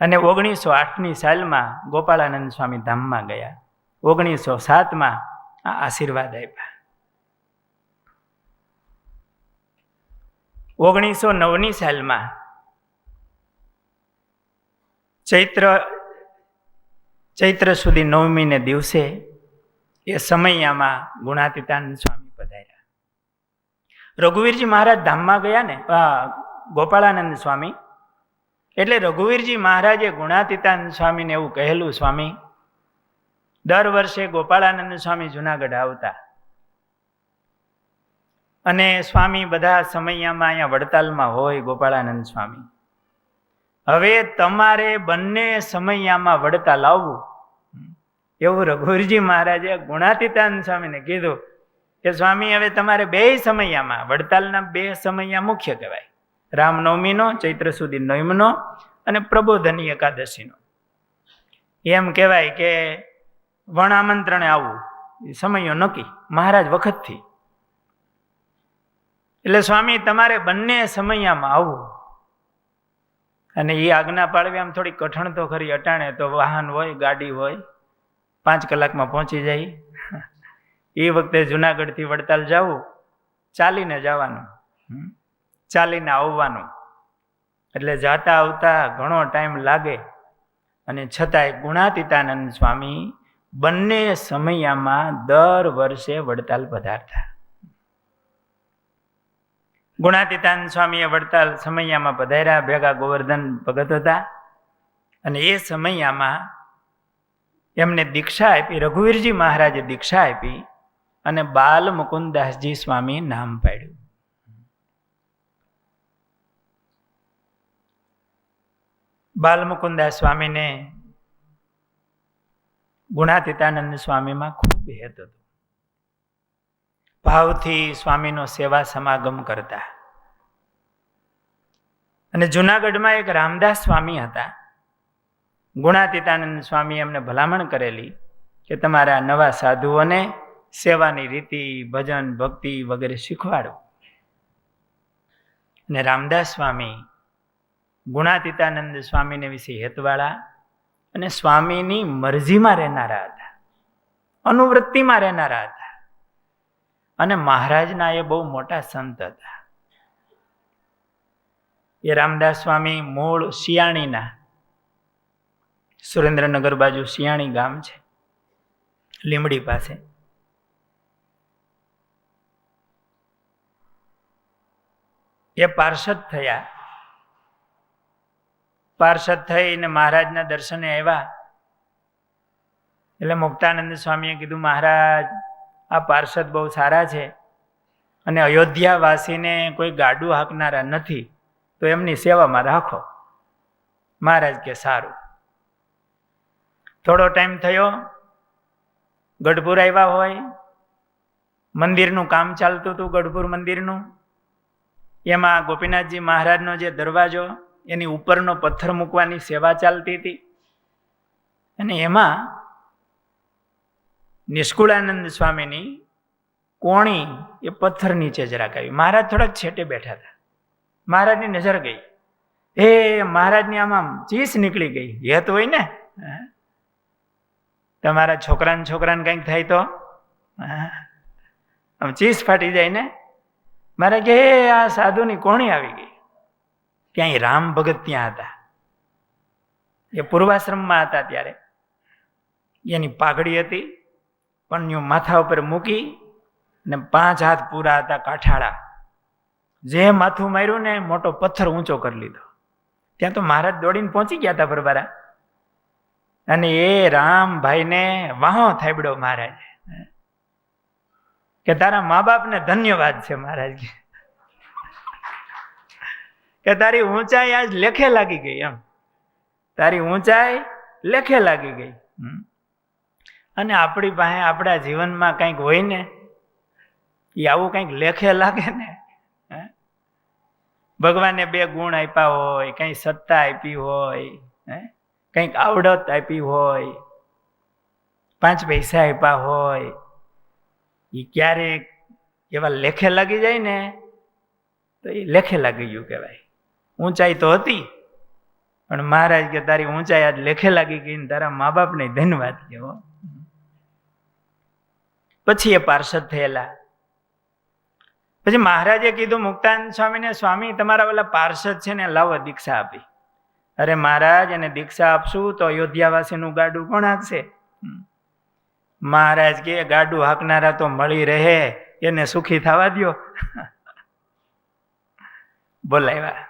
A: અને 1908ની સાલમાં ગોપાળાનંદ સ્વામી ધામમાં ગયા. 1907માં આ આશીર્વાદ આપ્યા. 1909ની સાલમાં ચૈત્ર સુધી 9મીને દિવસે એ સમયમાં ગુણાતીતાનંદ સ્વામી પધાર્યા. રઘુવીરજી મહારાજ ધામમાં ગયા ને, ગોપાળાનંદ સ્વામી, એટલે રઘુવીરજી મહારાજે ગુણાતીતાનંદ સ્વામીને એવું કહેલું, સ્વામી, દર વર્ષે ગોપાળાનંદ સ્વામી જુનાગઢ આવતા અને સ્વામી બધા સમયમાં અહીંયા વડતાલમાં હોય ગોપાળાનંદ સ્વામી. હવે તમારે બંને સમયમાં વડતાલ આવવું, એવું રઘુવીરજી મહારાજે ગુણાતીતાનંદ સ્વામીને કીધું કે સ્વામી હવે તમારે 2 સમયમાં, વડતાલના 2 સમયમાં મુખ્ય કહેવાય, રામનવમીનો, ચૈત્ર સુધી 9મીનો અને પ્રબોધની એકાદશીનો. એમ કહેવાય કે વણ આમંત્રણે આવવું, સમયો નક્કી મહારાજ વખતથી. એટલે સ્વામી તમારે બંને સમયમાં આવવું. અને એ આજ્ઞા પાળવી આમ થોડી કઠણ તો ખરી. અટાણે તો વાહન હોય, ગાડી હોય, 5 કલાકમાં પહોંચી જાય. એ વખતે જુનાગઢથી વડતાલ જવું, ચાલીને જવાનું, ચાલીને આવવાનું, એટલે જાતા આવતા ઘણો ટાઈમ લાગે. અને છતાંય ગુણાતીતાનંદ સ્વામી બંને સમયમાં દર વર્ષે વડતાલ પધારતા. ગુણાતીતાનંદ સ્વામીએ વડતાલ સમયમાં પધાર્યા, ભેગા ગોવર્ધન ભગત હતા. અને એ સમયમાં એમને દીક્ષા આપી, રઘુવીરજી મહારાજે દીક્ષા આપી અને બાલ મુકુંદાસજી સ્વામી નામ પાડ્યું. બાલ મુકુંદાસ સ્વામીને ગુણાતીતાનંદ સ્વામીમાં ખૂબ હેત હતું. ભાવથી સ્વામીનો સેવા સમાગમ કરતા. અને જુનાગઢમાં એક રામદાસ સ્વામી હતા. ગુણાતીતાનંદ સ્વામી એમને ભલામણ કરેલી કે તમારા નવા સાધુઓને સેવાની રીતિ, ભજન, ભક્તિ વગેરે શીખવાડો. અને રામદાસ સ્વામી ગુણાતીતાનંદ સ્વામીને વિશે હેતવાળા અને સ્વામીની મરજીમાં રહેનારા હતા, અનુવૃત્તિમાં રહેનારા હતા. અને મહારાજના એ બહુ મોટા સંત હતા. એ રામદાસ સ્વામી મૂળ શિયાણીના, સુરેન્દ્રનગર બાજુ શિયાણી ગામ છે, લીમડી પાસે. એ પાર્ષદ થયા. પાર્ષદ થઈને મહારાજના દર્શને આવ્યા. એટલે મુક્તાનંદ સ્વામીએ કીધું, મહારાજ આ પાર્ષદ બહુ સારા છે અને અયોધ્યાવાસીને કોઈ ગાડું હાંકનારા નથી, તો એમની સેવામાં રાખો. મહારાજ કે સારું. થોડો ટાઈમ થયો, ગઢપુર આવ્યા હોય, મંદિરનું કામ ચાલતું હતું, ગઢપુર મંદિરનું. એમાં ગોપીનાથજી મહારાજનો જે દરવાજો, એની ઉપરનો પથ્થર મૂકવાની સેવા ચાલતી હતી. અને એમાં નિષ્કુળાનંદ સ્વામીની કોણી એ પથ્થર નીચે જરાક આવી. મહારાજ થોડાક છેટે બેઠા હતા. મહારાજની નજર ગઈ. મહારાજની આમાં ચીસ નીકળી ગઈ. હેત હોય ને, તમારા છોકરાને કંઈક થાય તો આમ ચીસ ફાટી જાય ને. મહારાજ કે આ સાધુની કોણી આવી ગઈ. ત્યાં રામ ભગત ત્યાં હતા. એ પૂર્વાશ્રમમાં હતા ત્યારે. એની પાઘડી હતી, પણ માથા ઉપર મૂકી ને 5 હાથ પૂરા હતા, કાઠાળા. જે માથું માર્યું ને મોટો પથ્થર ઊંચો કરી લીધો. ત્યાં તો મહારાજ દોડીને પહોંચી ગયા હતા પરબારા. અને એ રામભાઈને વાહો થાબડ્યો મહારાજ કે તારા મા બાપને ધન્યવાદ છે મહારાજ કે તારી ઊંચાઈ આજ લેખે લાગી ગઈ. એમ તારી ઊંચાઈ લેખે લાગી ગઈ. અને આપણી પાસે આપણા જીવનમાં કંઈક હોય ને, એ આવું કંઈક લેખે લાગે ને. ભગવાને 2 ગુણ આપ્યા હોય, કંઈ સત્તા આપી હોય, કંઈક આવડત આપી હોય, 5 પૈસા આપ્યા હોય, એ ક્યારેક એવા લેખે લાગી જાય ને તો એ લેખે લાગી ગયું કહેવાય. ઊંચાઈ તો હતી, પણ મહારાજ કે તારી ઊંચાઈ આજ લેખે લાગી ગઈ ને તારા મા બાપને ધન્યવાદ કહેવો. પછી એ પાર્ષદ થયેલા. પછી મહારાજે કીધું મુક્તાનંદ સ્વામીને, સ્વામી તમારા ઓલા પાર્ષદ છે ને લાવો દીક્ષા આપી. અરે મહારાજ એને દીક્ષા આપશું તો અયોધ્યાવાસીનું ગાડું કોણ હાંકશે? મહારાજ કે ગાડું હાંકનારા તો મળી રહે, એને સુખી થવા દ્યો. બોલાવ્યા.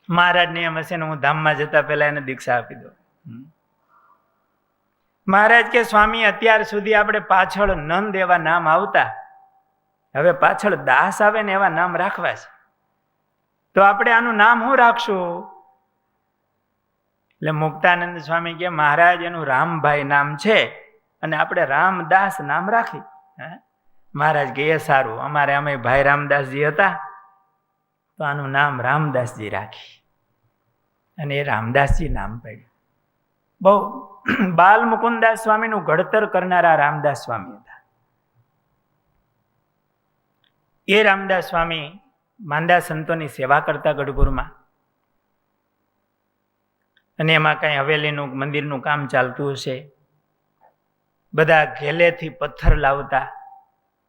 A: મહારાજને એમ હશે ને હું ધામમાં જતા પહેલા એને દીક્ષા આપી દઉં. મહારાજ કે સ્વામી અત્યાર સુધી આપણે પાછળ નંદ એવા નામ આવતા, હવે પાછળ દાસ આવે ને એવા નામ રાખવા છે, તો આપણે આનું નામ શું રાખશું? એટલે મુક્તાનંદ સ્વામી કે મહારાજ એનું રામભાઈ નામ છે અને આપણે રામદાસ નામ રાખી. મહારાજ કે એ સારું, અમારે અમે ભાઈ રામદાસજી હતા તો આનું નામ રામદાસજી રાખી. અને એ રામદાસજી નામ પડ્યું. બહુ બાલ મુકુંદાસ સ્વામીનું ઘડતર કરનારા રામદાસ સ્વામી હતા. એ રામદાસ સ્વામી માંદા સંતોની સેવા કરતા ગઢપુરમાં. અને એમાં કાંઈ હવેલીનું મંદિરનું કામ ચાલતું હશે. બધા ઘેલેથી પથ્થર લાવતા.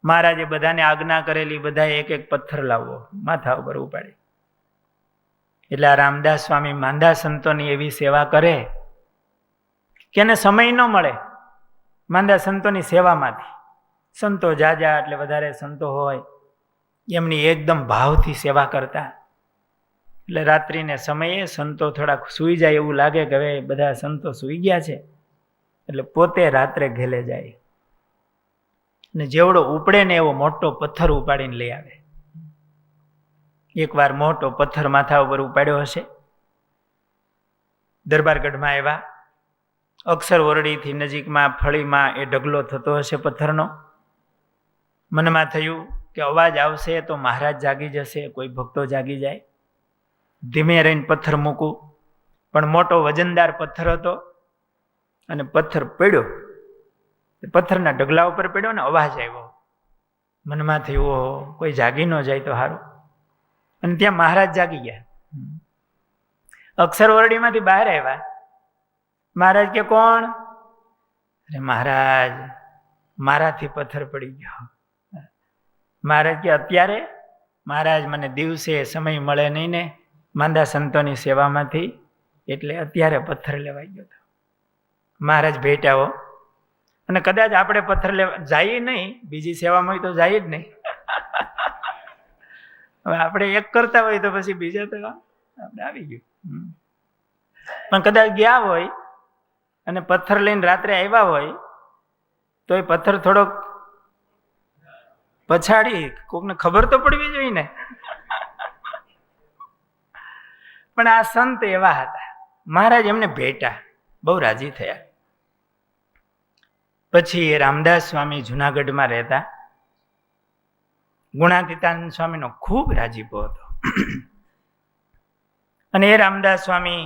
A: મહારાજે બધાને આજ્ઞા કરેલી, બધાએ એક એક પથ્થર લાવવો, માથા ઉપર ઉપાડી. એટલે આ રામદાસ સ્વામી માંદા સંતોની એવી સેવા કરે કે એને સમય ન મળે માંદા સંતોની સેવામાંથી. સંતો જાજા એટલે વધારે સંતો હોય, એમની એકદમ ભાવથી સેવા કરતા. એટલે રાત્રિને સમયે સંતો થોડાક સૂઈ જાય એવું લાગે કે હવે બધા સંતો સૂઈ ગયા છે, એટલે પોતે રાત્રે ઘેલે જાય ને જેવડો ઉપડે ને એવો મોટો પથ્થર ઉપાડીને લઈ આવે. એકવાર મોટો પથ્થર માથા ઉપર ઉપાડ્યો હશે. દરબારગઢમાં આવ્યા, અક્ષર ઓરડીથી નજીકમાં ફળીમાં એ ઢગલો થતો હશે પથ્થરનો. મનમાં થયું કે અવાજ આવશે તો મહારાજ જાગી જશે, કોઈ ભક્તો જાગી જાય. ધીમે રહીને પથ્થર મૂકું, પણ મોટો વજનદાર પથ્થર હતો અને પથ્થર પડ્યો. પથ્થરના ઢગલા ઉપર પડ્યો ને અવાજ આવ્યો. મનમાં થયું ઓહો, કોઈ જાગી ન જાય તો સારું. અને ત્યાં મહારાજ જાગી ગયા. અક્ષર ઓરડીમાંથી બહાર આવ્યા. મહારાજ કે કોણ? અરે મહારાજ, મારાથી પથ્થર પડી ગયો. મહારાજ કે અત્યારે? મહારાજ મને દિવસે સમય મળે નહીં ને માંદા સંતોની સેવામાંથી, એટલે અત્યારે પથ્થર લેવાઈ ગયો હતો. મહારાજ ભેટ આવો. અને કદાચ આપણે પથ્થર લેવા જઈએ નહીં, બીજી સેવામાં હોય તો જાય જ નહીં. હવે આપણે એક કરતા હોય તો પછી બીજા તો આપણે આવી ગયું. પણ કદાચ ગયા હોય અને પથ્થર લઈને રાત્રે આવ્યા હોય તો એ પથ્થર થોડોક પછાડી કોકને ખબર તો પડવી જોઈએ ને. પણ આ સંત એવા હતા, મહારાજ એમને ભેટા, બહુ રાજી થયા. પછી એ રામદાસ સ્વામી જુનાગઢમાં રહેતા. ગુણાતીતાનંદ સ્વામીનો ખૂબ રાજીપો હતો. અને એ રામદાસ સ્વામી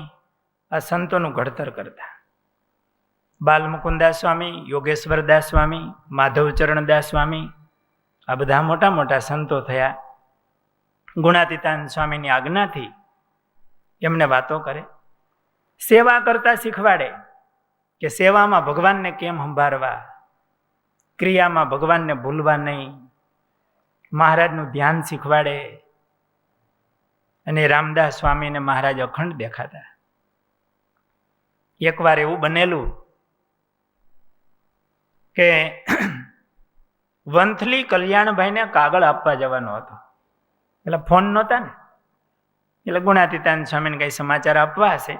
A: આ સંતોનું ઘડતર કરતા. બાલમુકુદાસ સ્વામી, યોગેશ્વરદાસ સ્વામી, માધવચરણદાસ સ્વામી, આ બધા મોટા મોટા સંતો થયા. ગુણાતીતાનંદ સ્વામીની આજ્ઞાથી એમને વાતો કરે, સેવા કરતા શીખવાડે કે સેવામાં ભગવાનને કેમ સંભાળવા, ક્રિયામાં ભગવાનને ભૂલવા નહીં. મહારાજનું ધ્યાન શીખવાડે. અને રામદાસ સ્વામીને મહારાજ અખંડ દેખાતા. એકવાર એવું બનેલું કે વંથલી કલ્યાણભાઈને કાગળ આપવા જવાનો હતો. એટલે ફોન નહોતા ને, એટલે ગુણાતીતાનંદ સ્વામીને કઈ સમાચાર આપવા હશે.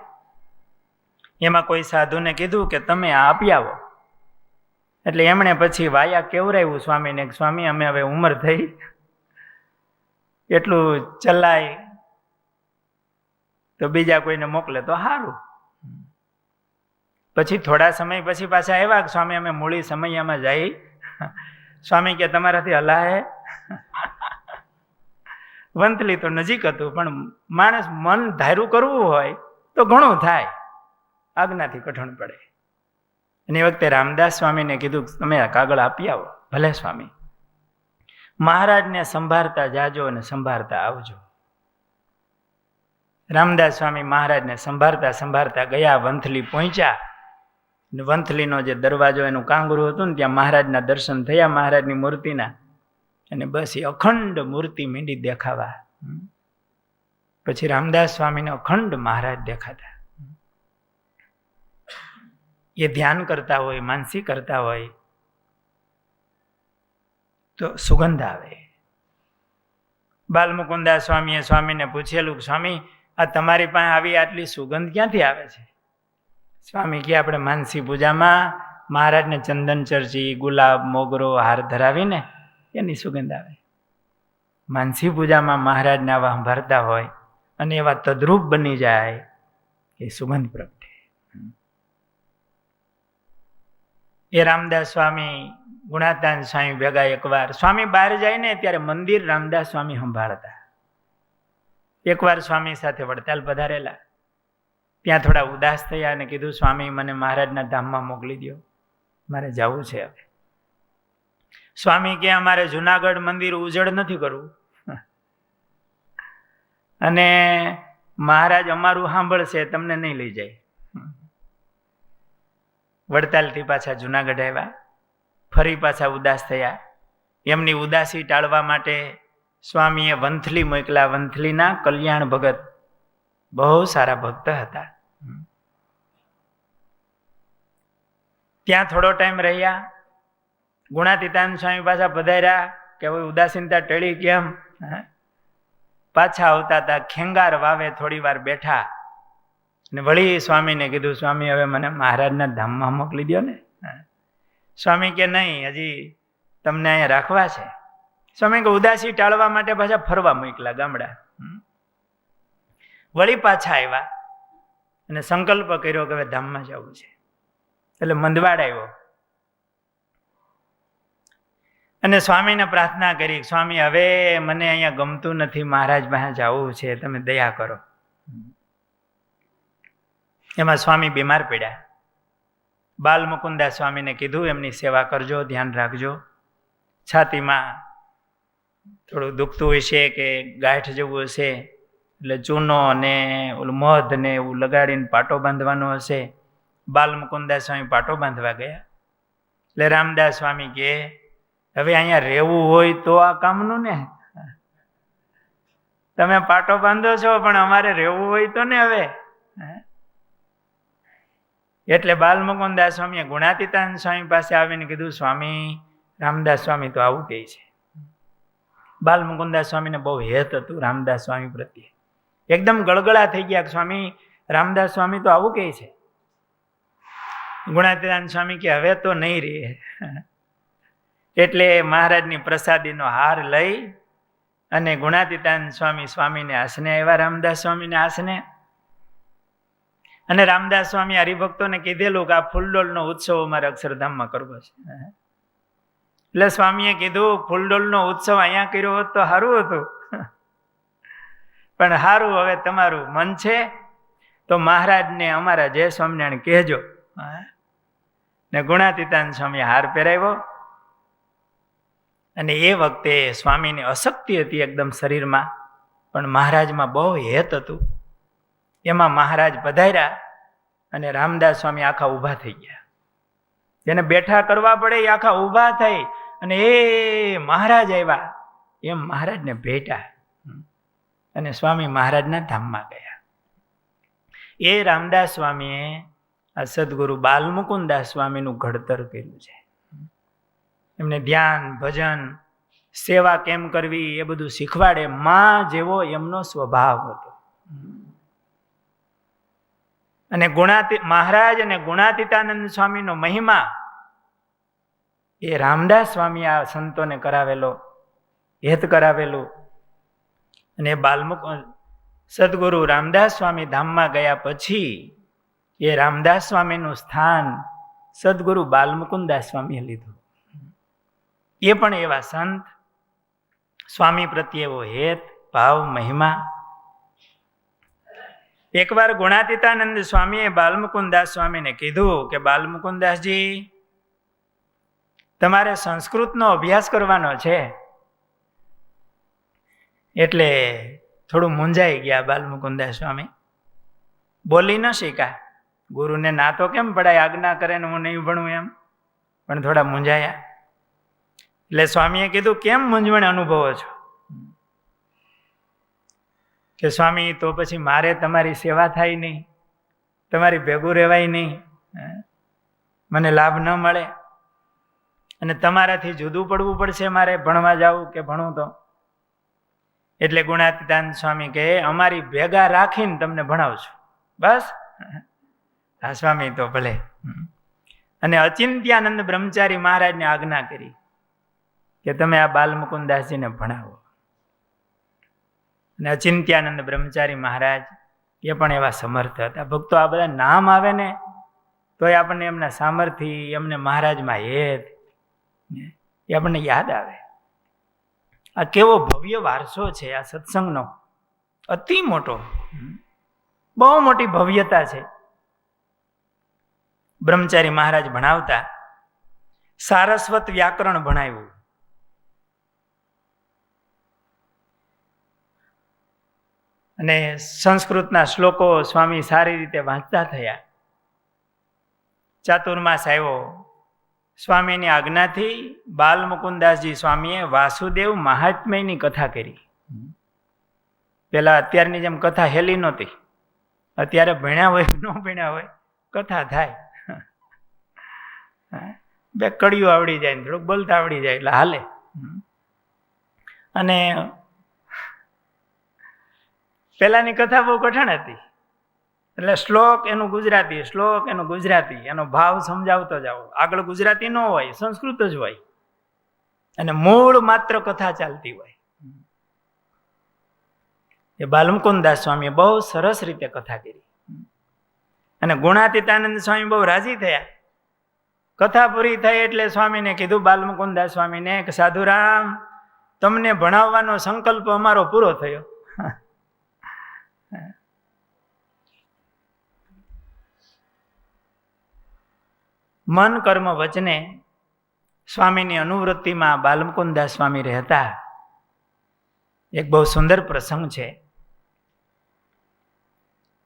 A: એમાં કોઈ સાધુને કીધું કે તમે આ આપી આવો. એટલે એમણે પછી વાયા કેવરાયું સ્વામીને, સ્વામી અમે હવે ઉંમર થઈ, એટલું ચલાય તો બીજા કોઈને મોકલે તો સારું. પછી થોડા સમય પછી પાછા આવ્યા, સ્વામી અમે મૂળી સમયમાં જઈ. સ્વામી કે તમારાથી હલાહે? વંથલી તો નજીક હતું, પણ માણસ મન ધાર્યું કરવું હોય તો ઘણું થાય, આજ્ઞાથી કઠણ પડે. અને એ વખતે રામદાસ સ્વામીને કીધું તમે આ કાગળ આપી આવો. ભલે સ્વામી. મહારાજને સંભાળતા જાજો અને સંભાળતા આવજો. રામદાસ સ્વામી મહારાજને સંભાળતા સંભાળતા ગયા, વંથલી પહોંચ્યા. વંથલીનો જે દરવાજો એનું કાંગરું હતું ને, ત્યાં મહારાજના દર્શન થયા, મહારાજની મૂર્તિના. અને બસ એ અખંડ મૂર્તિ મીંડી દેખાવા. પછી રામદાસ સ્વામીને અખંડ મહારાજ દેખાતા. એ ધ્યાન કરતા હોય, માનસી કરતા હોય તો સુગંધ આવે. બાલમુકુદાસ સ્વામીએ સ્વામીને પૂછેલું, સ્વામી આ તમારી પાસે આવી આટલી સુગંધ ક્યાંથી આવે છે? સ્વામી કે આપણે માનસી પૂજામાં મહારાજને ચંદન ચર્ચી, ગુલાબ, મોગરો, હાર ધરાવીને એની સુગંધ આવે. માનસી પૂજામાં મહારાજને આવા સંભાળતા હોય અને એવા તદ્રુપ બની જાય એ સુગંધ પ્રગટે. એ રામદાસ સ્વામી, ગુણાતીતાનંદ સ્વામી ભેગા એકવાર સ્વામી બહાર જાય ને ત્યારે મંદિર રામદાસ સ્વામી સંભાળતા. એકવાર સ્વામી સાથે વડતાલ પધારેલા, ત્યાં થોડા ઉદાસ થયા અને કીધું સ્વામી મને મહારાજના ધામમાં મોકલી દો, મારે જવું છે હવે. સ્વામી કે અમારે જુનાગઢ મંદિર ઉજળ નથી કરવું, અને મહારાજ અમારું સાંભળશે, તમને નહીં લઈ જાય. વડતાલથી પાછા જુનાગઢ આવ્યા, ફરી પાછા ઉદાસ થયા. એમની ઉદાસી ટાળવા માટે સ્વામીએ વંથલી મોકલા. વંથલીના કલ્યાણ ભગત બહુ સારા ભક્ત હતા. ત્યાં થોડો ટાઈમ રહ્યા. ગુણાતીતાનંદ સ્વામી પાછા પધાર્યા કે હવે ઉદાસીનતા ટળી કેમ? પાછા આવતા હતા, ખેંગાર વાવે થોડી વાર બેઠા ને વળી સ્વામીને કીધું, સ્વામી હવે મને મહારાજના ધામમાં મોકલી દો ને. સ્વામી કે નહીં, હજી તમને અહીંયા રાખવા છે. સ્વામી કે ઉદાસી ટાળવા માટે પાછા ફરવા મોકલા ગામડા. વળી પાછા આવ્યા અને સંકલ્પ કર્યો કે હવે ધામમાં જવું છે. એટલે મંદવાડ આવ્યો અને સ્વામીને પ્રાર્થના કરી, સ્વામી હવે મને અહીંયા ગમતું નથી, મહારાજ પાસે જવું છે, તમે દયા કરો. એમાં સ્વામી બીમાર પડ્યા. બાલ મુકુદાસ સ્વામીને કીધું એમની સેવા કરજો, ધ્યાન રાખજો. છાતીમાં થોડું દુખતું હશે કે ગાંઠ જેવું હશે, એટલે ચૂનો ને ઓલું મધ ને એવું લગાડીને પાટો બાંધવાનો હશે. બાલ મુકુદાસ સ્વામી પાટો બાંધવા ગયા. એટલે રામદાસ સ્વામી કે હવે અહીંયા રહેવું હોય તો આ કામનું ને, તમે પાટો બાંધો છો પણ અમારે રહેવું હોય તો ને હવે. એટલે બાલ મુકુદાસ સ્વામીએ ગુણાતીતાનંદ સ્વામી પાસે આવીને કીધું, સ્વામી રામદાસ સ્વામી તો આવું કહે છે. બાલ મુકુદાસ સ્વામીને બહુ હેત હતું રામદાસ સ્વામી પ્રત્યે. એકદમ ગળગળા થઈ ગયા, સ્વામી રામદાસ સ્વામી તો આવું કહે છે. ગુણાતીતાનંદ સ્વામી કે હવે તો નહીં રહે. એટલે મહારાજની પ્રસાદીનો હાર લઈ અને ગુણાતીતાનંદ સ્વામી સ્વામીને આસને આવ્યા, રામદાસ સ્વામીને આસને. અને રામદાસ સ્વામી હરિભક્તોને કીધેલું કે આ ફૂલડોલનો ઉત્સવ અમારે અક્ષરધામમાં કરવો છે. એટલે સ્વામીએ કીધું ફૂલડોલનો ઉત્સવ અહીંયા કર્યો હોત તો સારું હતું, પણ સારું હવે તમારું મન છે તો મહારાજને અમારા જય સ્વામિનારાયણ કહેજો. ને ગુણાતીતાનંદ સ્વામીએ હાર પહેરાવ્યો. અને એ વખતે સ્વામીની અશક્તિ હતી એકદમ શરીરમાં, પણ મહારાજમાં બહુ હેત હતું. એમાં મહારાજ પધાર્યા અને રામદાસ સ્વામી આખા ઊભા થઈ ગયા. જેને બેઠા કરવા પડે એ આખા ઊભા થઈ અને એ મહારાજ આવ્યા એમ મહારાજને ભેટ્યા અને સ્વામી મહારાજના ધામમાં ગયા. એ રામદાસ સ્વામીએ આ સદગુરુ બાલમુકુદાસ સ્વામીનું ઘડતર કર્યું છે. એમને ધ્યાન, ભજન, સેવા કેમ કરવી એ બધું શીખવાડે. માં જેવો એમનો સ્વભાવ હતો. અને મહારાજ અને ગુણાતીતાનંદ સ્વામીનો મહિમા એ રામદાસ સ્વામી આ સંતોને કરાવેલો, હેત કરાવેલું. અને સદગુરુ રામદાસ સ્વામી ધામમાં ગયા પછી એ રામદાસ સ્વામીનું સ્થાન સદગુરુ બાલમુકુદાસ સ્વામીએ લીધું. એ પણ એવા સંત, સ્વામી પ્રત્યે એવો હેત, ભાવ, મહિમા. એકવાર ગુણાતીતાનંદ સ્વામીએ બાલમુકુદાસ સ્વામીને કીધું કે બાલમુકુદાસજી, તમારે સંસ્કૃતનો અભ્યાસ કરવાનો છે. એટલે થોડું મૂંઝાઈ ગયા બાલમુકુદાસ સ્વામી, બોલી ન શીખ્યા. ગુરુને ના તો કેમ પડાય, આજ્ઞા કરે ને હું નહીં ભણું એમ, પણ થોડા મૂંઝાયા. એટલે સ્વામીએ કીધું, કેમ મૂંઝવણ અનુભવો છો? કે સ્વામી તો પછી મારે તમારી સેવા થાય નહીં, તમારી ભેગું રહેવાય નહીં, મને લાભ ન મળે અને તમારાથી જુદું પડવું પડશે મારે ભણવા જાવું કે ભણું તો. એટલે ગુણાતીતાનંદ સ્વામી કહે, અમારી ભેગા રાખીને તમને ભણાવશું બસ. હા સ્વામી તો ભલે. અને અચિંત્યાનંદ બ્રહ્મચારી મહારાજને આજ્ઞા કરી કે તમે આ બાલમુકુદાસજીને ભણાવો. અને અચિંત્યાનંદ બ્રહ્મચારી મહારાજ એ પણ એવા સમર્થ હતા. ભક્તો આ બધા નામ આવે ને તોય આપણને એમના સામર્થ્ય, એમને મહારાજમાં હેત એ આપણને યાદ આવે. આ કેવો ભવ્ય વારસો છે આ સત્સંગનો, અતિ મોટો, બહુ મોટી ભવ્યતા છે. બ્રહ્મચારી મહારાજ ભણાવતા સારસ્વત વ્યાકરણ ભણાવ્યું. અને સંસ્કૃતના શ્લોકો સ્વામી સારી રીતે વાંચતા થયા. ચાતુર્માસ આવ્યો. સ્વામીની આજ્ઞાથી બાલમુકુદાસજી સ્વામીએ વાસુદેવ મહાત્મ્યની કથા કરી. પેલા અત્યારની જેમ કથા હેલી નહોતી. અત્યારે ભણ્યા હોય ન ભણ્યા હોય કથા થાય. બે કડીઓ આવડી જાય ને થોડુંક બોલતા આવડી જાય એટલે હાલે. અને પેલાની કથા બહુ કઠણ હતી એટલે શ્લોક એનું ગુજરાતી એનો ભાવ સમજાવતો જાઓ. આગળ ગુજરાતી ન હોય, સંસ્કૃત જ હોય અને મૂળ માત્ર કથા ચાલતી હોય. એ બાલમુકુદાસ સ્વામીએ બહુ સરસ રીતે કથા કરી અને ગુણાતીતાનંદ સ્વામી બહુ રાજી થયા. કથા પૂરી થઈ એટલે સ્વામીને કીધું, બાલમુકુદાસ સ્વામીને, કે સાધુરામ, તમને ભણાવવાનો સંકલ્પ અમારો પૂરો થયો. મન કર્મ વચને સ્વામીની અનુવૃત્તિમાં બાલમુકુદાસ સ્વામી રહેતા. એક બહુ સુંદર પ્રસંગ છે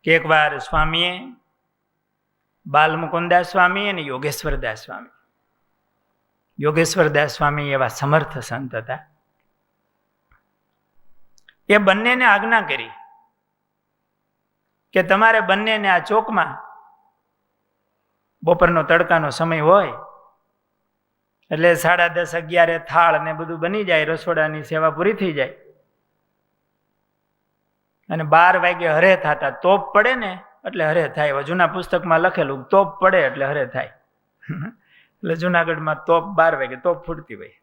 A: કે એકવાર સ્વામીએ બાલમુકુદાસ સ્વામી અને યોગેશ્વરદાસ સ્વામી એવા સમર્થ સંત હતા. એ બંનેને આજ્ઞા કરી કે તમારે બંનેને આ ચોકમાં બપોરનો તડકાનો સમય હોય એટલે 10:30-11 થાળ ને બધું બની જાય, રસોડાની સેવા પૂરી થઈ જાય અને 12 વાગે હરે થતા તોપ પડે ને એટલે હરે થાય. જૂના પુસ્તકમાં લખેલું તોપ પડે એટલે હરે થાય. એટલે જુનાગઢમાં તોપ 12 વાગે તોપ ફૂટતી હોય.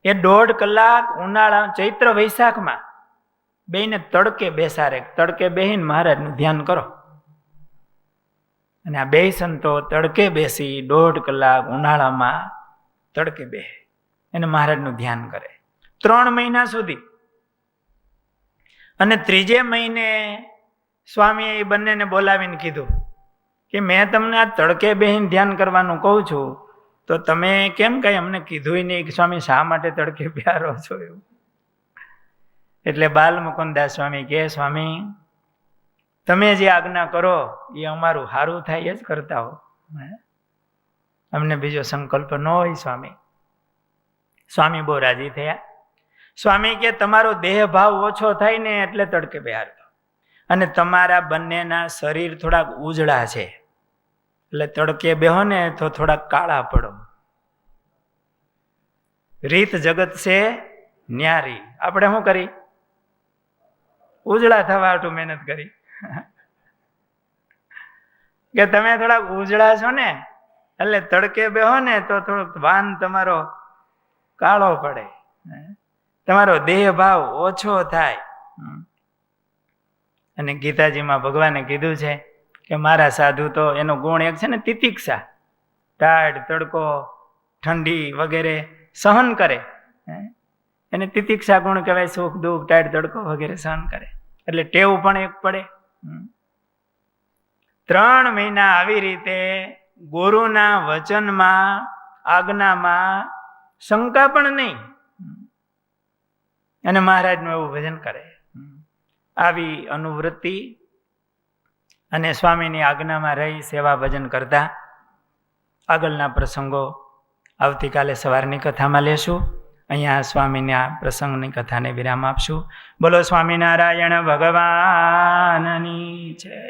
A: એ 1.5 કલાક ઉનાળા ચૈત્ર વૈશાખમાં બેને તડકે બેસારે. તડકે બેહીને મહારાજનું ધ્યાન કરો. અને આ બે સંતો તડકે બેસી 1.5 કલાક ઉનાળામાં તડકે બે એને મહારાજનું ધ્યાન કરે 3 મહિના સુધી. અને 3જે મહિને સ્વામીએ એ બંનેને બોલાવીને કીધું કે મેં તમને આ તડકે બેહીને ધ્યાન કરવાનું કહું છું, તો તમે કેમ કઈ અમને કીધું નહીં કે સ્વામી શા માટે તડકે બેહારો છો એવું. એટલે બાલમુકુદાસ સ્વામી કહે, સ્વામી તમે જે આજ્ઞા કરો એ અમારું સારું થાય એ જ કરતા હો, અમને બીજો સંકલ્પ ન હોય સ્વામી. સ્વામી બહુ રાજી થયા. સ્વામી કે તમારો દેહ ભાવ ઓછો થાય ને એટલે તડકે બેહારતો, અને તમારા બંનેના શરીર થોડાક ઉજળા છે એટલે તડકે બેહો ને તો થોડાક કાળા પડો. રીત જગત છે ન્યારી. આપણે શું કરી? ઉજળા થવા હાટું મહેનત કરી કે તમે થોડાક ઉજળા છો ને એટલે તડકે બેહો ને તો થોડોક વાન તમારો કાળો પડે, તમારો દેહ ભાવ ઓછો થાય. અને ગીતાજીમાં ભગવાને કીધું છે કે મારા સાધુ તો એનો ગુણ એક છે ને તિતિક્ષા. ટાઢ તડકો ઠંડી વગેરે સહન કરે એને તિતિક્ષા ગુણ કહેવાય. સુખ દુઃખ ટાઢ તડકો વગેરે સહન કરે એટલે ટેવ પણ એક પડે. 3 મહિના આવી રીતે ગુરુના વચનમાં આજ્ઞામાં શંકા પણ નહીં અને મહારાજનું એવું ભજન કરે. આવી અનુવૃત્તિ અને સ્વામીની આજ્ઞામાં રહી સેવા ભજન કરતા. આગળના પ્રસંગો આવતીકાલે સવારની કથામાં લેશું. અહીંયા સ્વામીના પ્રસંગની કથાને વિરામ આપશું. બોલો સ્વામિનારાયણ ભગવાનની જય.